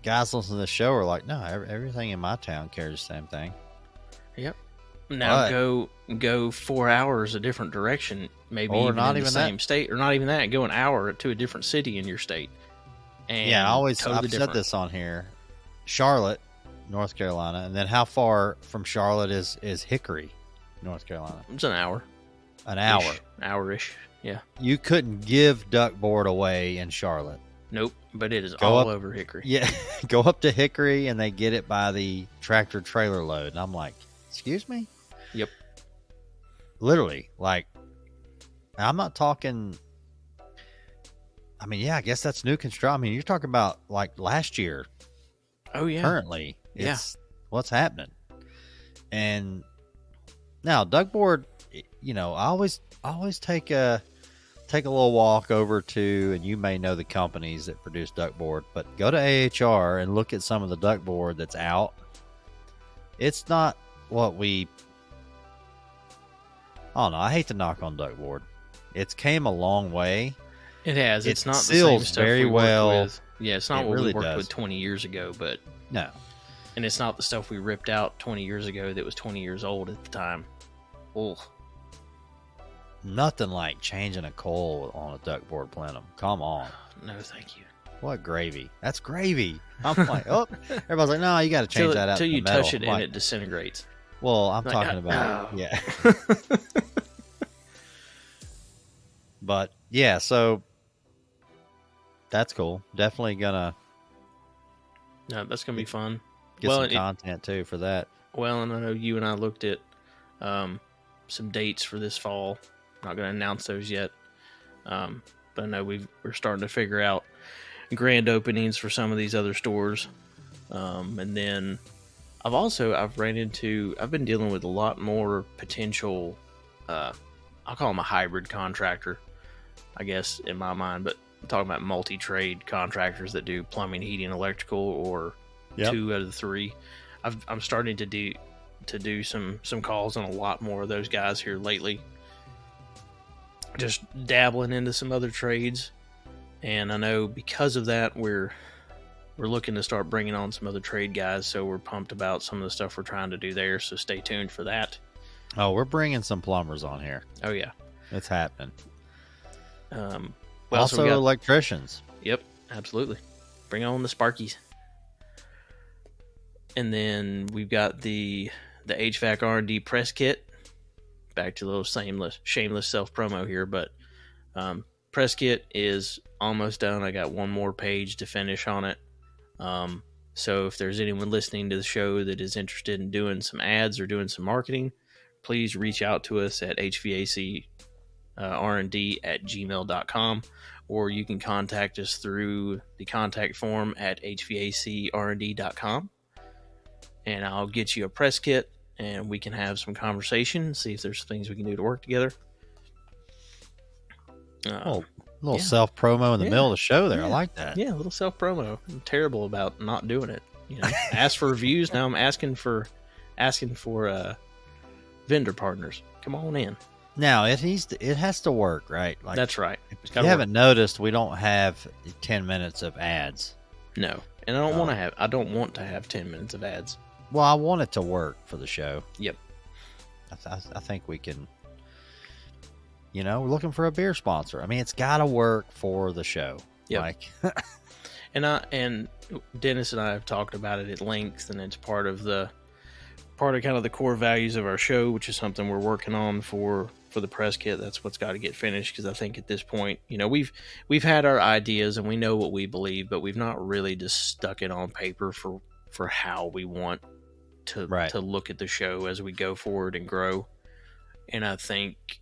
guys listening to the show are like, no, everything in my town carries the same thing. Yep. Now go 4 hours a different direction, maybe or even not in even the same that. state, or not even that. Go an hour to a different city in your state. And I've totally said this on here. Charlotte, North Carolina, and then how far from Charlotte is Hickory, North Carolina? It's an hour. An hour. Hour-ish. Yeah. You couldn't give duck board away in Charlotte. Nope, but it is Go all up- over Hickory. Yeah, go up to Hickory and they get it by the tractor trailer load. And I'm like, excuse me? Yep. Literally, like, I'm not talking. I mean, yeah, I guess that's new construction. I mean, you're talking about like last year. Oh, yeah. Currently, it's what's happening. And now, duck board, I always take a little walk over to, and you may know the companies that produce duck board, but go to AHR and look at some of the duck board that's out. It's not what I don't know. I hate to knock on duck board. It's came a long way. It has. It's not the same seals stuff very we worked well. with. Yeah, it's not It what really we worked does. with 20 years ago, but No. and it's not the stuff we ripped out 20 years ago that was 20 years old at the time. Oh, Nothing like changing a coil on a duck board plenum. Come on. no, thank you. What gravy? That's gravy. I'm like, oh, everybody's like, no, you got to change that out. Until to you metal. touch it I'm and like, it disintegrates. well, I'm Like, talking about, oh. yeah. But yeah, so that's cool. Definitely gonna No, that's gonna be fun. get some content too for that. Well, and I know you and I looked at some dates for this fall. Not going to announce those yet, but I know we're starting to figure out grand openings for some of these other stores. And then I've been dealing with a lot more potential. I'll call them a hybrid contractor, I guess, in my mind. But I'm talking about multi-trade contractors that do plumbing, heating, electrical, or two out of the three. I'm starting to do some calls on a lot more of those guys here lately. Just dabbling into some other trades, and I know because of that we're looking to start bringing on some other trade guys. So we're pumped about some of the stuff we're trying to do there. So stay tuned for that. Oh, we're bringing some plumbers on here. Oh yeah, It's happening. Also electricians. Yep, absolutely. Bring on the Sparkies. And then we've got the HVAC R&D press kit. Back to a little shameless self-promo here, but press kit is almost done. I got one more page to finish on it. So if there's anyone listening to the show that is interested in doing some ads or doing some marketing, please reach out to us at hvacrnd@gmail.com, or you can contact us through the contact form at hvacrnd.com. And I'll get you a press kit, and we can have some conversation, see if there's things we can do to work together. A little self-promo in the middle of the show there. I like that. Yeah, a little self-promo. I'm terrible about not doing it. Ask for reviews. Now I'm asking for vendor partners. Come on in. Now, it has to work, right? Like, that's right. If you haven't noticed, we don't have 10 minutes of ads. No, and I don't want to have 10 minutes of ads. Well, I want it to work for the show. Yep. I think we can. We're looking for a beer sponsor. I mean, it's got to work for the show. Yep. Like, and Dennis and I have talked about it at length, and it's part of kind of the core values of our show, which is something we're working on for the press kit. That's what's got to get finished, because I think at this point, we've had our ideas and we know what we believe, but we've not really just stuck it on paper for how we want to look at the show as we go forward and grow. And I think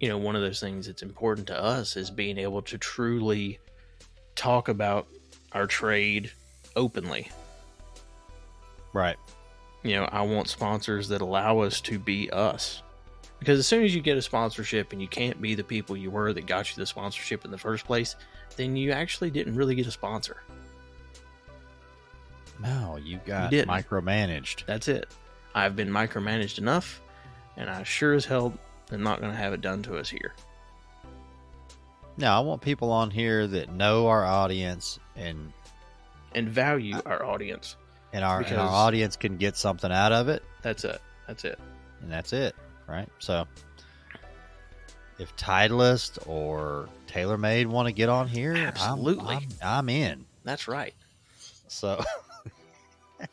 one of those things that's important to us is being able to truly talk about our trade openly. Right. I want sponsors that allow us to be us. Because as soon as you get a sponsorship and you can't be the people you were that got you the sponsorship in the first place, then you actually didn't really get a sponsor. No, you got didn't. micromanaged. That's it. I've been micromanaged enough, and I sure as hell am not going to have it done to us here. Now, I want people on here that know our audience and value our audience. And our audience can get something out of it. That's it. And that's it, right? So if Titleist or TaylorMade want to get on here, absolutely, I'm in. That's right. So I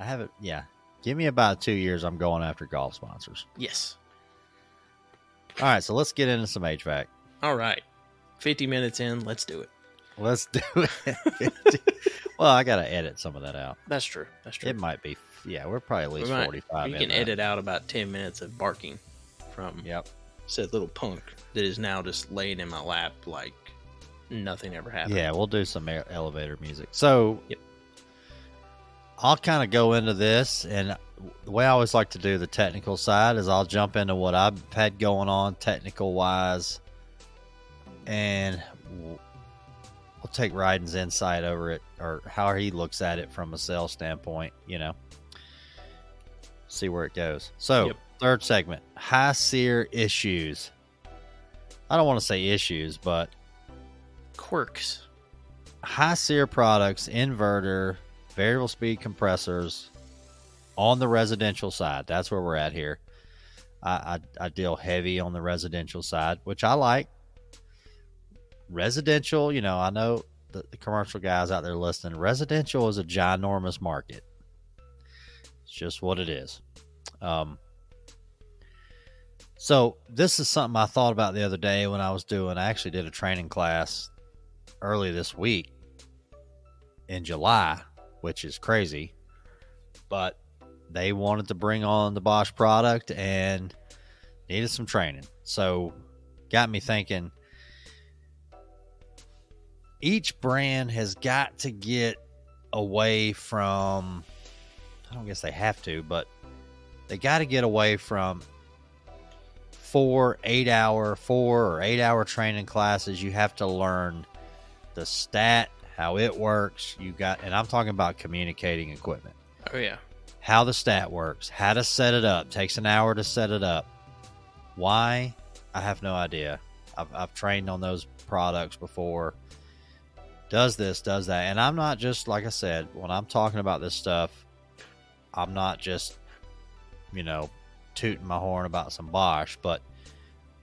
haven't. Yeah, give me about 2 years. I'm going after golf sponsors. Yes. All right, so let's get into some HVAC. All right, 50 minutes in. Let's do it. Let's do it. Well, I got to edit some of that out. That's true. It might be. Yeah, we're probably at least 45 minutes. You can edit out about 10 minutes of barking from said little punk that is now just laying in my lap like nothing ever happened. Yeah, we'll do some elevator music. So I'll kind of go into this, and the way I always like to do the technical side is I'll jump into what I've had going on technical-wise, and we'll take Rhydon's insight over it, or how he looks at it from a sales standpoint, see where it goes. So, third segment, High SEER issues. I don't want to say issues, but quirks. High SEER products, inverter, variable speed compressors on the residential side. That's where we're at here. I deal heavy on the residential side, which I like. Residential, I know the commercial guys out there listening. Residential is a ginormous market. It's just what it is. So this is something I thought about the other day when I actually did a training class early this week in July, which is crazy, but they wanted to bring on the Bosch product and needed some training. So got me thinking, each brand has got to get away from, I don't guess they have to, but they got to get away from 4 or 8 hour training classes. You have to learn the stat, how it works. And I'm talking about communicating equipment. Oh yeah. How the stat works, how to set it up. Takes an hour to set it up. Why? I have no idea. I've trained on those products before. Does this, does that. And I'm not just, like I said, when I'm talking about this stuff, I'm not just, tooting my horn about some Bosch, but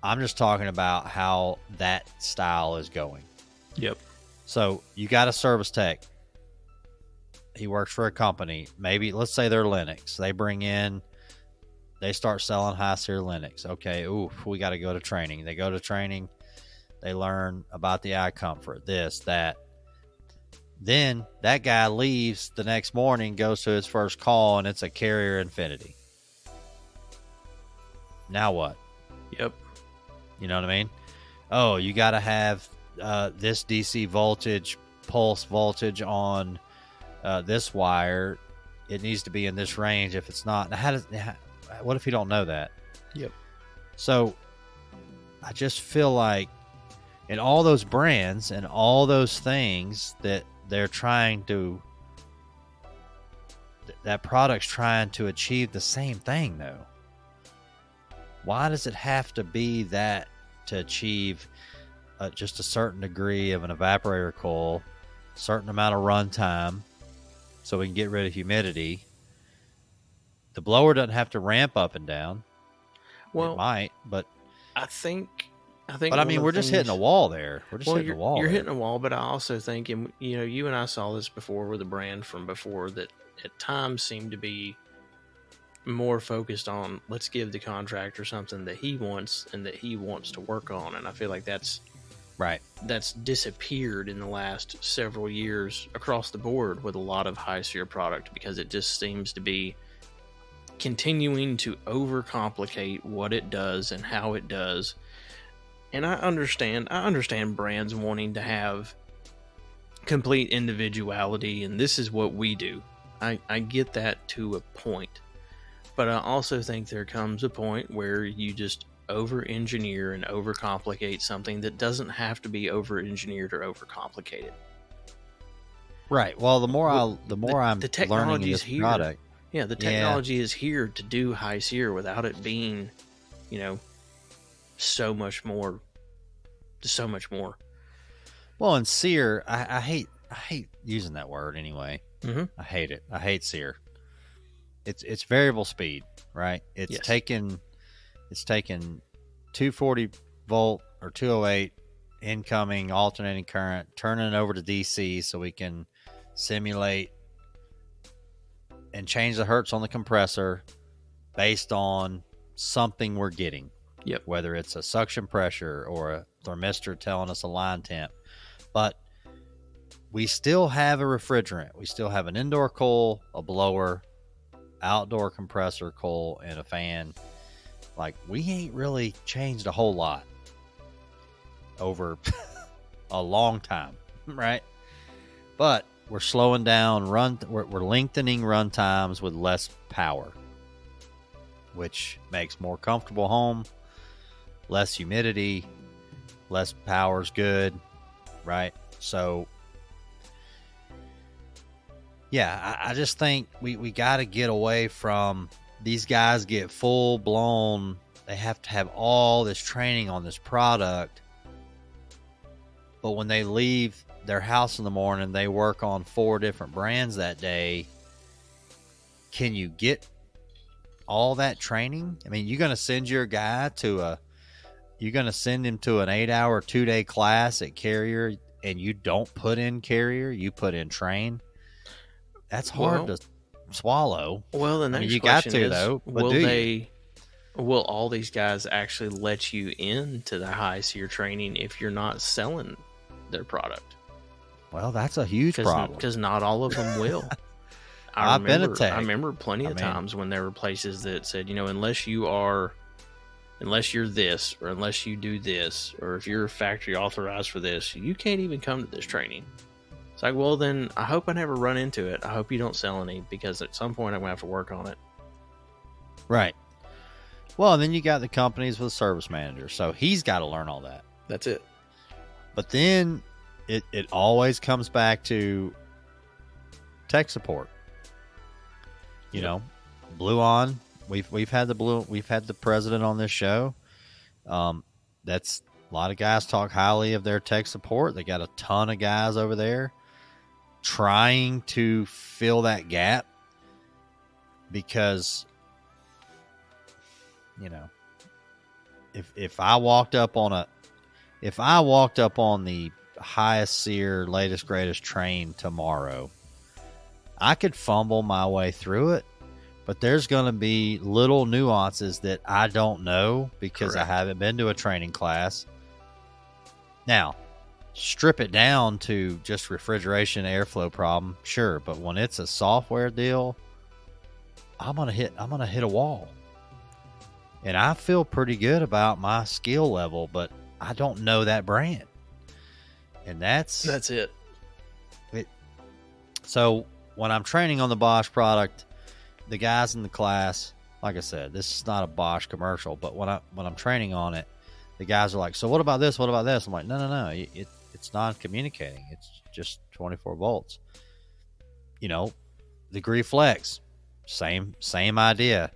I'm just talking about how that style is going. Yep. So you got a service tech. He works for a company. Maybe, let's say they're Linux. They start selling High SEER Linux. Okay, we got to go to training. They go to training. They learn about the eye comfort, this, that. Then that guy leaves the next morning, goes to his first call, and it's a Carrier Infinity. Now what? Yep. You know what I mean? Oh, you got to have this DC voltage, pulse voltage on this wire. It needs to be in this range. If it's not, what if you don't know that? Yep. So I just feel like in all those brands and all those things that they're trying to, that product's trying to achieve the same thing, though. Why does it have to be that to achieve just a certain degree of an evaporator coil, certain amount of run time, so we can get rid of humidity? The blower doesn't have to ramp up and down. Well, it might, but I think. But I mean, we're just hitting a wall there. We're just hitting a wall. You're hitting a wall, but I also think, and you and I saw this before with a brand from before that at times seemed to be more focused on, let's give the contractor something that he wants and that he wants to work on. And I feel like that's disappeared in the last several years across the board with a lot of High SEER product, because it just seems to be continuing to overcomplicate what it does and how it does. And I understand brands wanting to have complete individuality, and this is what we do. I get that to a point. But I also think there comes a point where you just over-engineer and overcomplicate something that doesn't have to be over-engineered or overcomplicated. Right. Well, the more I'm the learning in technology's this here. product, Yeah, the technology is here to do High SEER without it being, so much more. Just so much more. Well, and SEER, I hate using that word anyway. Mm-hmm. I hate it. I hate SEER. It's variable speed, right? It's taking 240 volt or 208 incoming alternating current, turning it over to DC so we can simulate and change the hertz on the compressor based on something we're getting. Yep. Whether it's a suction pressure or a thermistor telling us a line temp. But we still have a refrigerant. We still have an indoor coil, a blower, outdoor compressor coil, and a fan. Like, we ain't really changed a whole lot over a long time, right? But we're slowing down we're lengthening run times with less power, which makes more comfortable home, less humidity, less power's good, right? So yeah, I just think we got to get away from these guys get full blown. They have to have all this training on this product, but when they leave their house in the morning, they work on 4 different brands that day. Can you get all that training? I mean, you're going to send your guy you're going to send him to an 8-hour, 2-day class at Carrier, and you don't put in Carrier, you put in Train. That's hard to swallow. Well, the next you got question to, is, though. will all these guys actually let you into the High SEER training if you're not selling their product? Well, that's a huge problem. Because not all of them will. I remember plenty of times when there were places that said, unless you're this, or unless you do this, or if you're factory authorized for this, you can't even come to this training. It's like, well, then I hope I never run into it. I hope you don't sell any, because at some point I'm going to have to work on it. Right. Well, and then you got the companies with service managers, so he's got to learn all that. That's it. But then it always comes back to tech support. Blue On. We've had the president on this show. That's a lot of guys talk highly of their tech support. They got a ton of guys over there trying to fill that gap, because if I walked up on the highest SEER, latest greatest train tomorrow, I could fumble my way through it, but there's going to be little nuances that I don't know because I haven't been to a training class. Now, strip it down to just refrigeration airflow problem, sure, but when it's a software deal, I'm gonna hit a wall. And I feel pretty good about my skill level, but I don't know that brand. And that's it. So when I'm training on the Bosch product, the guys in the class, like I said, this is not a Bosch commercial, but when I'm training on it, the guys are like, so what about this? What about this? I'm like, no. It's non-communicating. It's just 24 volts. Degree Flex, same idea.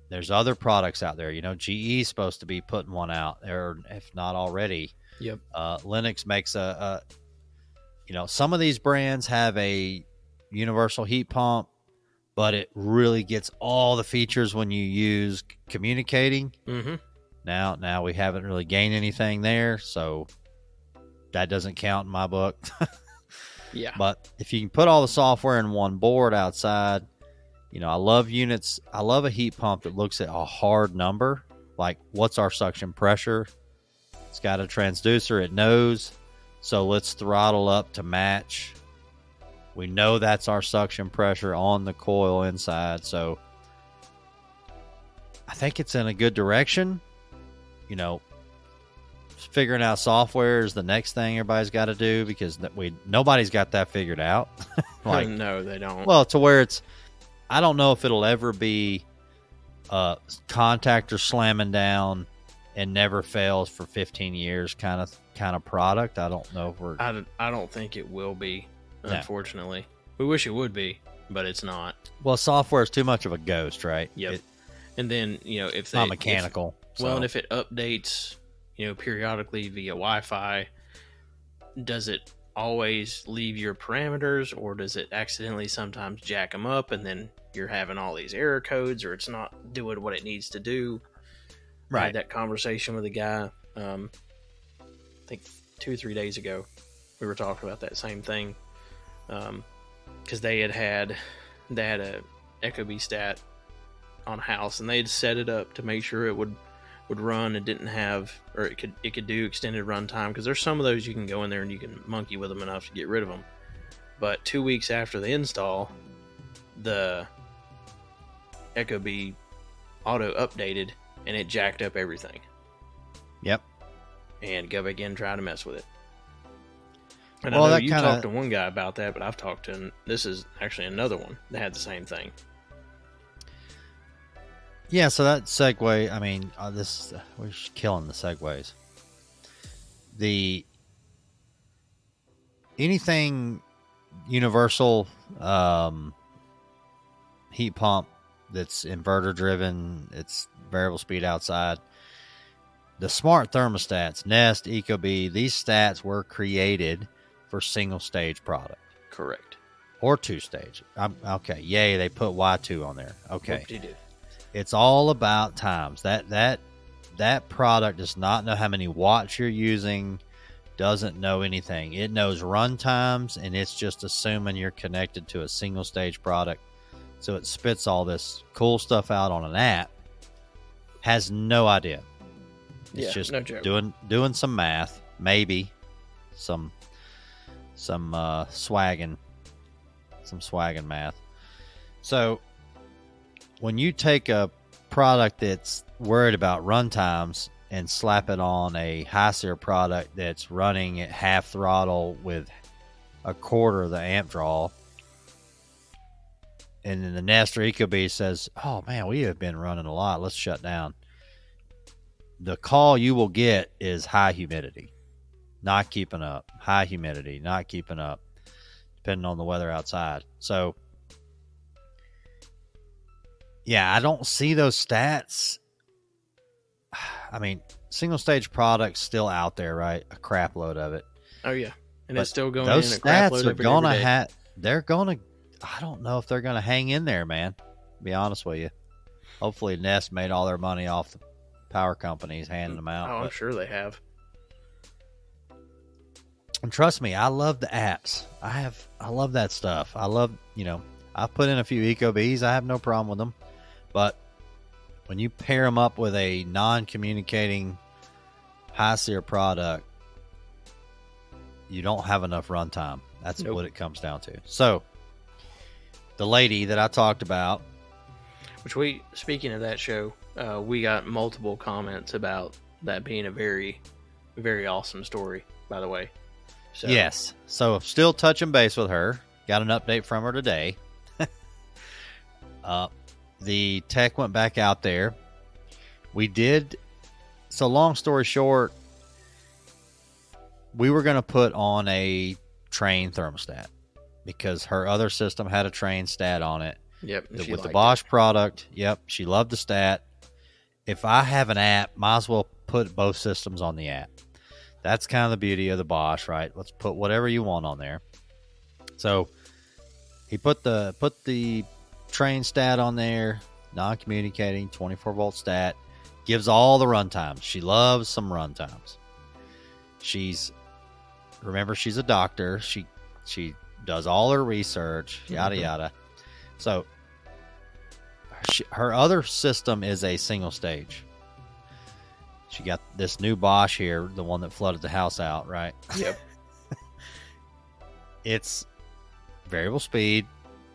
There's other products out there. GE is supposed to be putting one out there, if not already. Yep. Lennox makes some of these brands have a universal heat pump, but it really gets all the features when you use communicating. Mm-hmm. Now we haven't really gained anything there, so that doesn't count in my book. Yeah. But if you can put all the software in one board outside, I love units. I love a heat pump that looks at a hard number, like what's our suction pressure. It's got a transducer. It knows. So let's throttle up to match. We know that's our suction pressure on the coil inside. So I think it's in a good direction. figuring out software is the next thing everybody's got to do, because nobody's got that figured out. Like, no, they don't. Well, to where I don't know if it'll ever be contractor slamming down and never fails for 15 years kind of product. I don't know if we're. I don't think it will be. Unfortunately, no. We wish it would be, but it's not. Well, software is too much of a ghost, right? Yep. And then if it's not mechanical. Well, and if it updates, periodically via Wi-Fi, does it always leave your parameters, or does it accidentally sometimes jack them up, and then you're having all these error codes, or it's not doing what it needs to do? Right. I had that conversation with a guy, I think 2 or 3 days ago. We were talking about that same thing, because they had a Ecobee stat on Haus, and they had set it up to make sure it would run and didn't have, or it could do extended runtime, because there's some of those you can go in there and you can monkey with them enough to get rid of them. But 2 weeks after the install, the Ecobee auto updated and it jacked up everything. Yep. And go back in and try to mess with it. And I know you talked to one guy about that, but I've talked to, this is actually another one that had the same thing. Yeah, so that segue, I mean, we're just killing the segues. Anything universal heat pump that's inverter driven, it's variable speed outside. The smart thermostats, Nest, Ecobee, these stats were created for single stage product. Correct. Or 2-stage. Okay, yay, they put Y2 on there. Okay. Whoop-de-doo. It's all about times. That product does not know how many watts you're using, doesn't know anything. It knows run times, and it's just assuming you're connected to a single stage product. So it spits all this cool stuff out on an app. Has no idea. It's just no joke. doing some math, maybe some swagging math. So when you take a product that's worried about run times and slap it on a High SEER product that's running at half throttle with a quarter of the amp draw, and then the Nest or Ecobee says, oh man, we have been running a lot, let's shut down. The call you will get is high humidity, not keeping up. High humidity, not keeping up, depending on the weather outside. So yeah, I don't see those stats. I mean, single stage products still out there, right? A crap load of it. Oh yeah, and but it's still going. Those in a crap load stats are gonna every day. they're gonna. I don't know if they're gonna hang in there, man. To be honest with you. Hopefully, Nest made all their money off the power companies handing them out. Oh, I'm sure they have. And trust me, I love the apps. I love that stuff. I love, I've put in a few Ecobees. I have no problem with them. But when you pair them up with a non-communicating High SEER product, you don't have enough runtime. That's what it comes down to. So, the lady that I talked about, which speaking of that show, we got multiple comments about that being a very, very awesome story, by the way. So. Yes. So, still touching base with her. Got an update from her today. The tech went back out there. So long story short, we were going to put on a train thermostat because her other system had a train stat on it. Yep. With the Bosch product. Yep. She loved the stat. If I have an app, might as well put both systems on the app. That's kind of the beauty of the Bosch, right? Let's put whatever you want on there. So he put the train stat on there, non-communicating, 24-volt stat, gives all the run times. She loves some run times. Remember, she's a doctor. She does all her research, yada, yada. So her other system is a single stage. She got this new Bosch here, the one that flooded the house out, right? Yep. It's variable speed,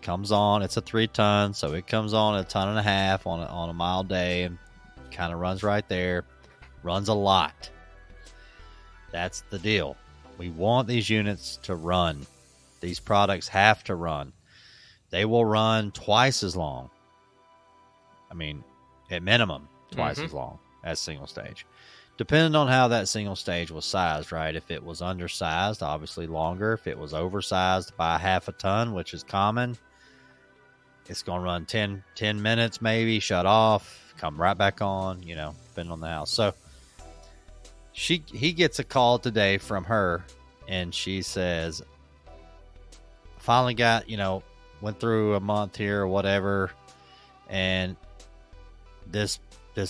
comes on. It's a 3-ton, so it comes on a 1.5 tons on a mild day and kind of runs right there. Runs a lot. That's the deal. We want these units to run. These products have to run. They will run twice as long. I mean, at minimum, twice as long as single stage. Depending on how that single stage was sized, right? If it was undersized, obviously longer. If it was oversized by half a ton, which is common, it's going to run 10 minutes maybe, shut off, come right back on, depending on the house. So he gets a call today from her, and she says, finally got, went through a month here or whatever, and this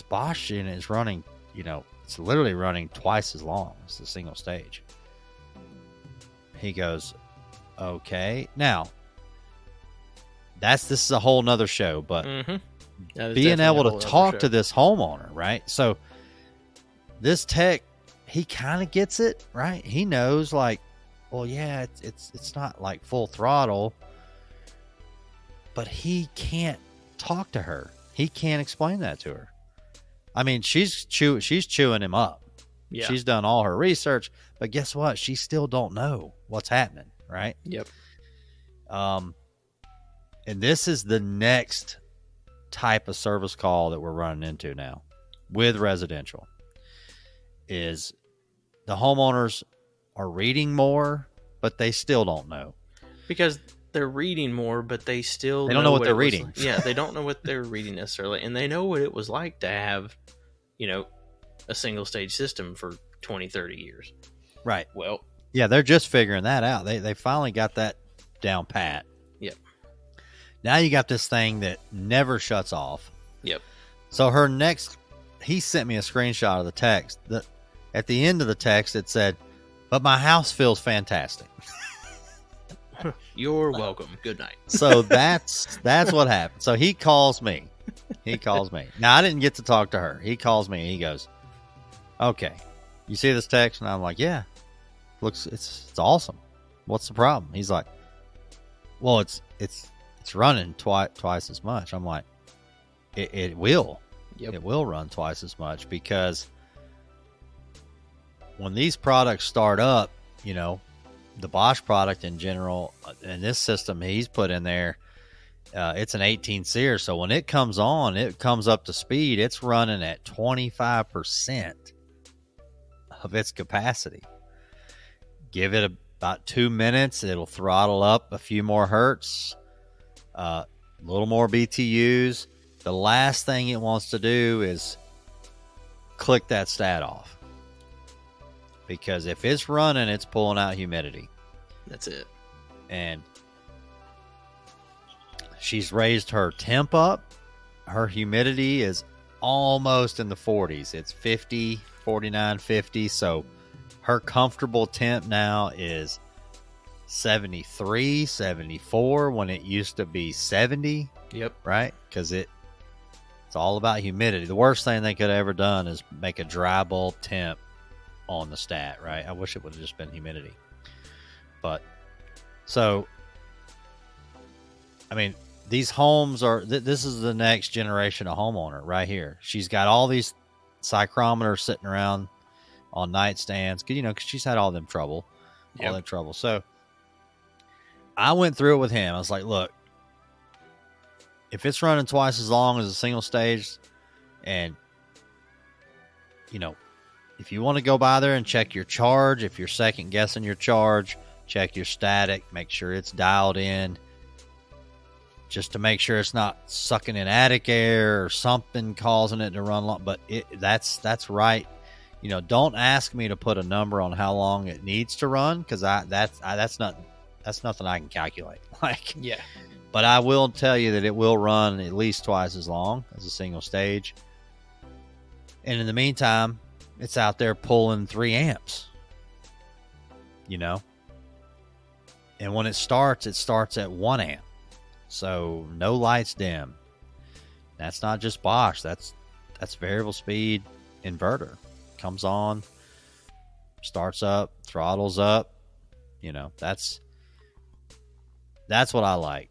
Bosch unit is running, it's literally running twice as long as the single stage. He goes, okay. Now, this is a whole nother show, but being able to talk to this homeowner, right? So this tech, he kind of gets it, right? He knows, like, well, yeah, it's not like full throttle, but he can't talk to her. He can't explain that to her. I mean, she's chewing him up. Yeah. She's done all her research, but guess what? She still don't know what's happening, right? Yep. And this is the next type of service call that we're running into now with residential. Is the homeowners are reading more, but they still don't know. Because they're reading more, but they don't know what they're reading. Yeah, they don't know what they're reading necessarily. And they know what it was like to have, a single stage system for 20, 30 years. Right. Well, yeah, they're just figuring that out. They finally got that down pat. Yep. Now you got this thing that never shuts off. Yep. So he sent me a screenshot of the text. At the end of the text, it said, "But my house feels fantastic." You're welcome. Good night. So that's what happened. So he calls me. Now, I didn't get to talk to her. He calls me and he goes, "Okay, you see this text?" And I'm like, "Yeah, it's awesome. What's the problem?" He's like, "Well, it's running twice as much." I'm like, "It will. Yep. It will run twice as much, because when these products start up, the Bosch product in general, and this system he's put in there, it's an 18 SEER. So when it comes on, it comes up to speed. It's running at 25% of its capacity. Give it about 2 minutes. It'll throttle up a few more hertz, a little more BTUs. The last thing it wants to do is click that stat off. Because if it's running, it's pulling out humidity. That's it. And she's raised her temp up. Her humidity is almost in the 40s. It's 50, 49, 50. So her comfortable temp now is 73, 74 when it used to be 70. Yep. Right? Because it's all about humidity. The worst thing they could have ever done is make a dry bulb temp on the stat, right? I wish it would have just been humidity. But so, I mean, these homes are, this is the next generation of homeowner right here. She's got all these psychrometers sitting around on nightstands, because she's had all them trouble. So I went through it with him. I was like, look, if it's running twice as long as a single stage, and if you want to go by there and check your charge, if you're second guessing your charge, check your static, make sure it's dialed in, just to make sure it's not sucking in attic air or something causing it to run long. But that's right. Don't ask me to put a number on how long it needs to run, because that's nothing I can calculate. Yeah. But I will tell you that it will run at least twice as long as a single stage. And in the meantime, it's out there pulling 3 amps, and when it starts at 1 amp. So no lights dim. That's not just Bosch. That's variable speed inverter. Comes on, starts up, throttles up. That's what I like.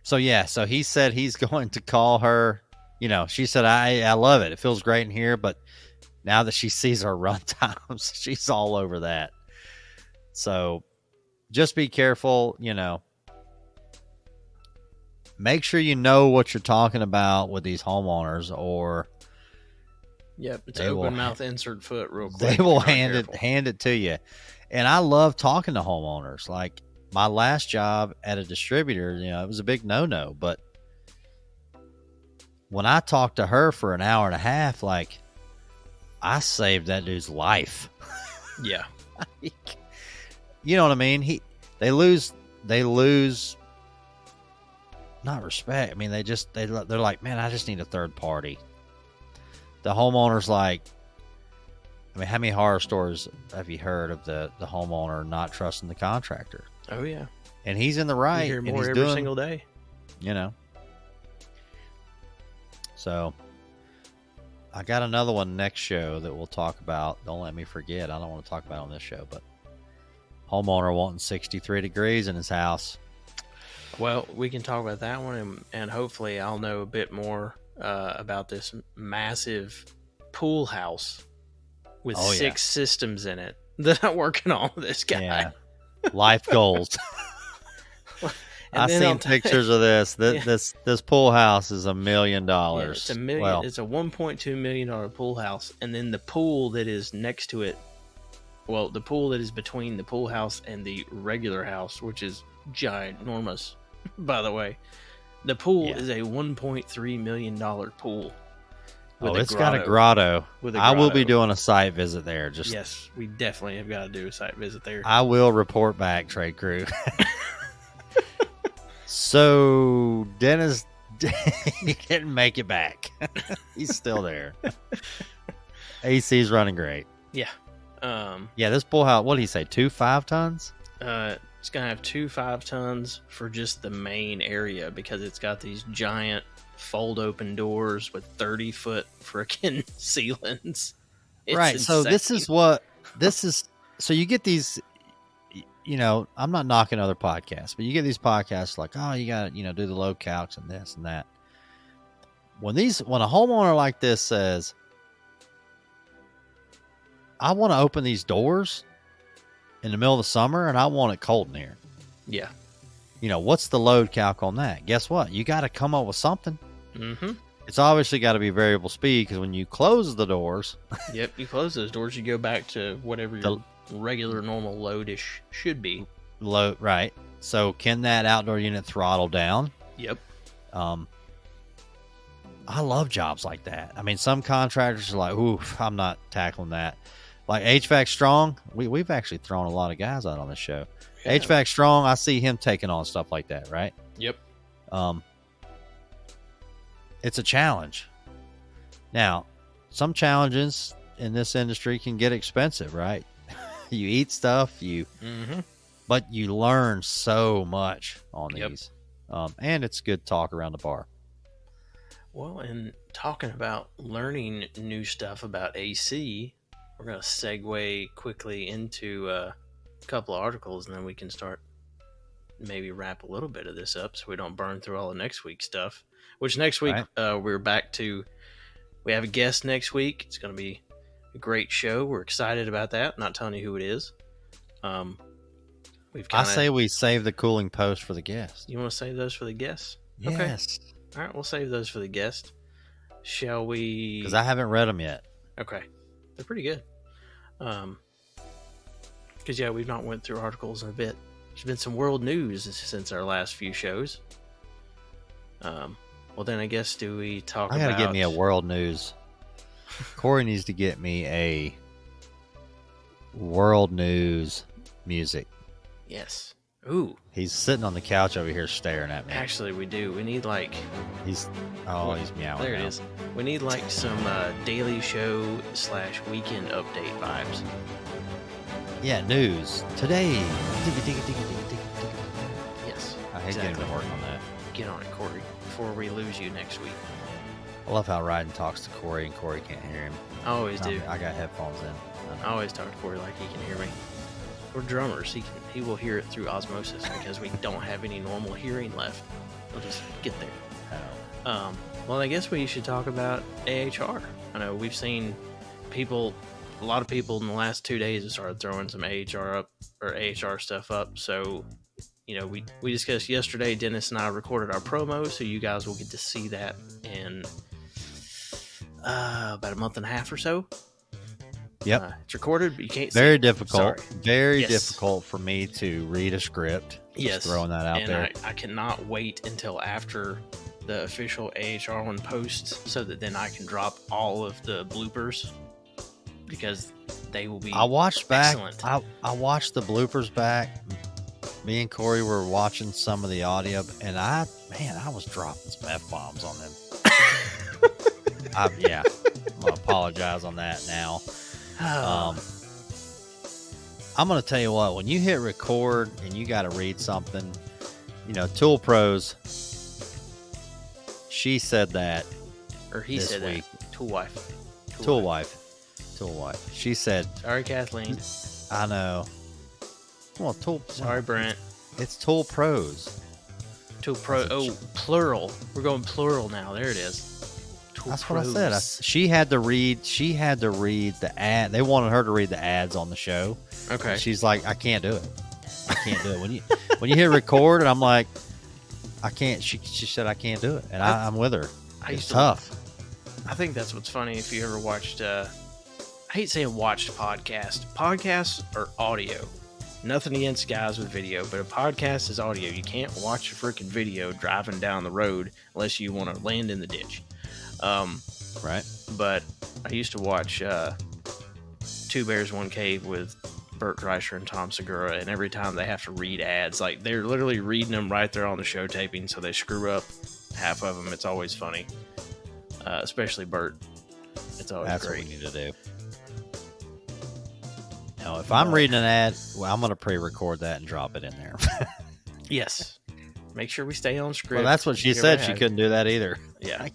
So he said he's going to call her. She said, I love it. It feels great in here, but Now that she sees our run times, she's all over that. So just be careful, make sure you know what you're talking about with these homeowners, or yep, it's open mouth insert foot real quick. They will hand it to you. And I love talking to homeowners. Like my last job at a distributor, it was a big no-no, but when I talked to her for an hour and a half, like I saved that dude's life. Yeah. You know what I mean? They lose not respect. I mean, they're like, man, I just need a third party. The homeowner's like, I mean, how many horror stories have you heard of the homeowner not trusting the contractor? Oh yeah. And he's in the right. You hear more and he's every single day. So I got another one next show that we'll talk about. Don't let me forget. I don't want to talk about it on this show, but homeowner wanting 63 degrees in his house. Well, we can talk about that one, and hopefully I'll know a bit more about this massive pool house with 6 systems in it that I'm working on with this guy. Yeah. Life goals. I've seen pictures of this. This pool house is $1 million. Yeah, it's $1 million. Well, it's a $1.2 million pool house, and then the pool that is next to it. Well, the pool that is between the pool house and the regular house, which is ginormous, by the way. The pool is a $1.3 million pool. It's got a grotto. I will be doing a site visit there. Yes, we definitely have got to do a site visit there. I will report back, trade crew. So Dennis, he didn't make it back. He's still there. AC's running great. Yeah. This pool house, what did he say, 2 5-tons? It's going to have 2 5-tons for just the main area because it's got these giant fold-open doors with 30-foot frickin' ceilings. Right, so so you get these, I'm not knocking other podcasts, but you get these podcasts like, oh, you got to, do the load calcs and this and that. When a homeowner like this says, I want to open these doors in the middle of the summer and I want it cold in here. Yeah. What's the load calc on that? Guess what? You got to come up with something. Mm-hmm. It's obviously got to be variable speed because when you close the doors. Yep, you close those doors, you go back to whatever your regular normal load-ish should be. Load, right. So can that outdoor unit throttle down? Yep. I love jobs like that. I mean, some contractors are like, oof, I'm not tackling that. Like HVAC Strong, we've actually thrown a lot of guys out on this show. Yeah. HVAC Strong, I see him taking on stuff like that, right? Yep. It's a challenge. Now, some challenges in this industry can get expensive, right? You eat stuff, but you learn so much on these. And it's good talk around the bar. Well, and talking about learning new stuff about AC, we're going to segue quickly into a couple of articles, and then we can start maybe wrap a little bit of this up so we don't burn through all of next week's stuff. Which next week, we're back to, we have a guest next week. It's going to be a great show. We're excited about that. Not telling you who it is. I say we save the cooling post for the guest. You want to save those for the guests? Yes. Okay. All right, we'll save those for the guest. Shall we? Because I haven't read them yet. Okay. They're pretty good. Because, we've not went through articles in a bit. There's been some world news since our last few shows. Well, then I guess do we talk about... I got to get me a world news. Corey needs to get me a world news music. Yes. Ooh. He's sitting on the couch over here staring at me. Actually, we do. We need he's meowing. There it is. We need some Daily Show / weekend update vibes. Yeah, news. Today. Yes. I hate getting to work on that. Get on it, Corey, before we lose you next week. I love how Rhydon talks to Corey and Corey can't hear him. I always do. I got headphones in. I always talk to Corey like he can hear me. We're drummers. He will hear it through osmosis because we don't have any normal hearing left. We'll just get there. Oh. Well, I guess we should talk about AHR. I know we've seen a lot of people in the last 2 days have started throwing some AHR stuff up. So, we discussed yesterday. Dennis and I recorded our promo, so you guys will get to see that in about a month and a half or so. Yep. It's recorded, but you can't see Very it. difficult. Sorry. Very Yes. difficult for me to read a script. Just throwing that out there. I cannot wait until after the official AHR one posts so that then I can drop all of the bloopers because they will be I watched back. excellent. I watched the bloopers back. Me and Corey were watching some of the audio, and I was dropping some F-bombs on them. I'm gonna apologize on that now. I'm gonna tell you what, when you hit record and you got to read something, Tool Pros, she said that, Or he this said week. that. Tool wife. Tool wife. She said, Sorry, Kathleen. I know. Well, Sorry, Brent. It's Tool Pros. Tool Pro. Oh, plural. We're going plural now. There it is. Tool That's Pros. what I said. She had to read the ad. They wanted her to read the ads on the show. Okay. And she's like, I can't do it. I can't do it. When you hit record, and I'm like, I can't. She said I can't do it, and I'm with her. It's tough. I think that's what's funny. If you ever watched, I hate saying watched podcast. Podcasts are audio. Nothing against guys with video, but a podcast is audio. You can't watch a freaking video driving down the road unless you want to land in the ditch. Right. But I used to watch Two Bears, One Cave with Bert Kreischer and Tom Segura, and every time they have to read ads, like they're literally reading them right there on the show taping, so they screw up half of them. It's always funny, especially Bert. It's always That's great. what we need to do. Now, if I'm reading an ad, well, I'm going to pre-record that and drop it in there. Yes. Make sure we stay on script. Well, that's what she said. She couldn't do that either. Yeah.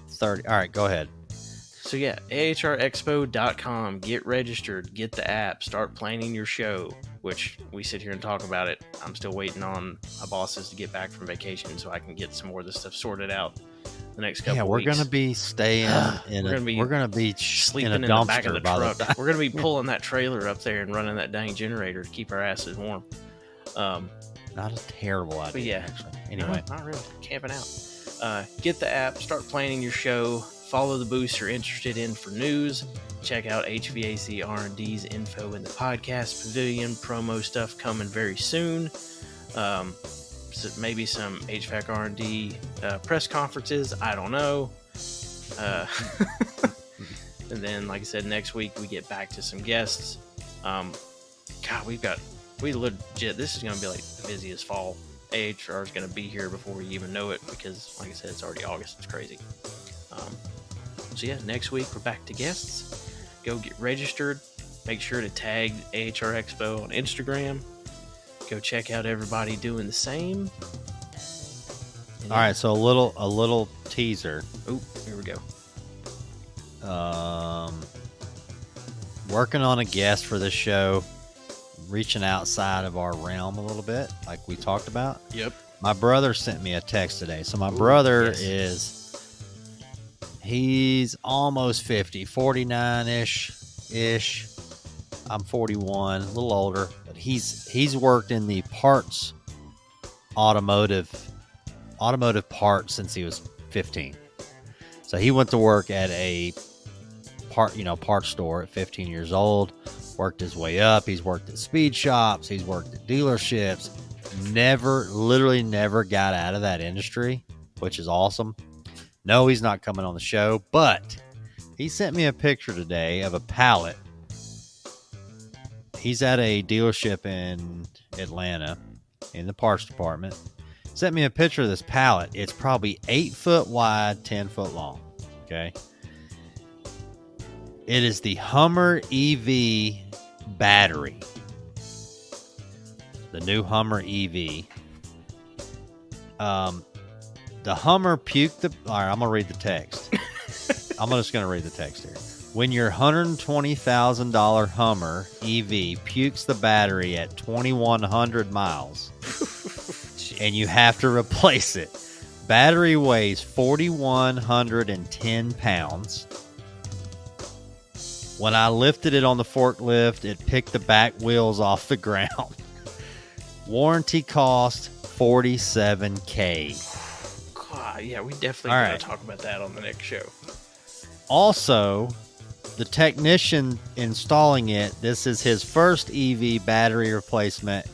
30. All right, go ahead. So yeah, ahrexpo.com. Get registered. Get the app. Start planning your show, which we sit here and talk about it. I'm still waiting on my bosses to get back from vacation so I can get some more of this stuff sorted out the next couple We're weeks. going to be staying we're going to be sleeping in a in the back of the dumpster truck. We're going to be pulling that trailer up there and running that dang generator to keep our asses warm. Not a terrible idea. But yeah. Actually. Anyway, No, not really. Camping out. Get the app, start planning your show, follow the booths you're interested in for news, check out HVAC R&D's info in the podcast pavilion, promo stuff coming very soon. So maybe some HVAC R&D press conferences, I don't know. And then, like I said, next week we get back to some guests. God, we legit, this is going to be like the busiest fall. AHR is going to be here before we even know it because, like I said, it's already August. It's crazy. So yeah, next week we're back to guests. Go get registered. Make sure to tag AHR Expo on Instagram. Go check out everybody doing the same. all right. So a little teaser. Oh, here we go. Working on a guest for this show, reaching outside of our realm a little bit, like we talked about. Yep. My brother sent me a text today. So my brother yes. he's almost 50, 49-ish. I'm 41, a little older, but he's worked in the automotive parts since he was 15. So he went to work at a parts store at 15 years old, worked his way up. He's worked at speed shops. He's worked at dealerships. Literally never got out of that industry, which is awesome. No, he's not coming on the show, but he sent me a picture today of a pallet. He's at a dealership in Atlanta in the parts department. Sent me a picture of this pallet. It's probably 8 foot wide, 10 foot long. Okay. It is the Hummer EV battery. The new Hummer EV. The Hummer puked the... All right, I'm going to read the text. I'm just going to read the text here. When your $120,000 Hummer EV pukes the battery at 2,100 miles and you have to replace it. Battery weighs 4,110 pounds. When I lifted it on the forklift, it picked the back wheels off the ground. Warranty cost $47,000. God, yeah, we definitely All gotta right. talk about that on the next show. Also, the technician installing it, this is his first EV battery replacement.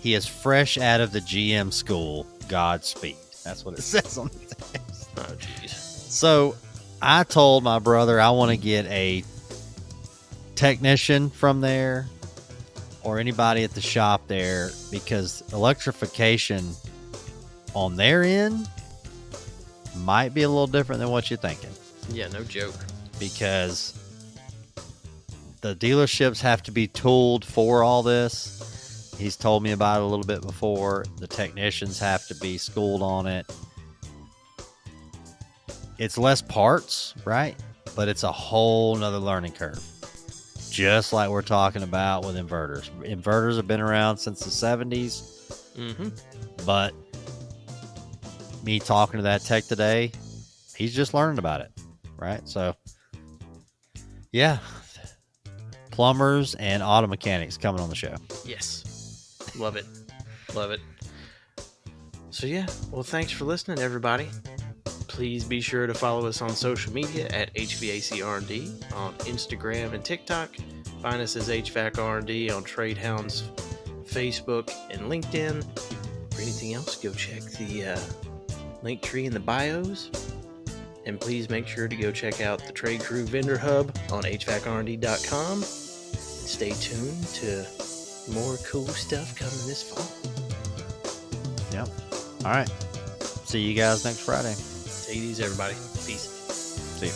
He is fresh out of the GM school. Godspeed. That's what it says on the text. Oh, jeez. So I told my brother I want to get a technician from there or anybody at the shop there, because electrification on their end might be a little different than what you're thinking. Yeah, no joke. Because the dealerships have to be tooled for all this. He's told me about it a little bit before. The technicians have to be schooled on it. It's less parts, right? But it's a whole nother learning curve. Just like we're talking about with inverters. Inverters have been around since the 70s. Mm-hmm. But me talking to that tech today, he's just learning about it, right? So, yeah. Plumbers and auto mechanics coming on the show. Yes. Love it. Love it. So, yeah. Well, thanks for listening, everybody. Please be sure to follow us on social media at HVAC R&D on Instagram and TikTok. Find us as HVAC R&D on Trade Hounds, Facebook, and LinkedIn. For anything else, go check the link tree in the bios. And please make sure to go check out the Trade Crew Vendor Hub on HVACRD.com. Stay tuned to more cool stuff coming this fall. Yep. All right. See you guys next Friday. Take it easy, everybody. Peace. See you.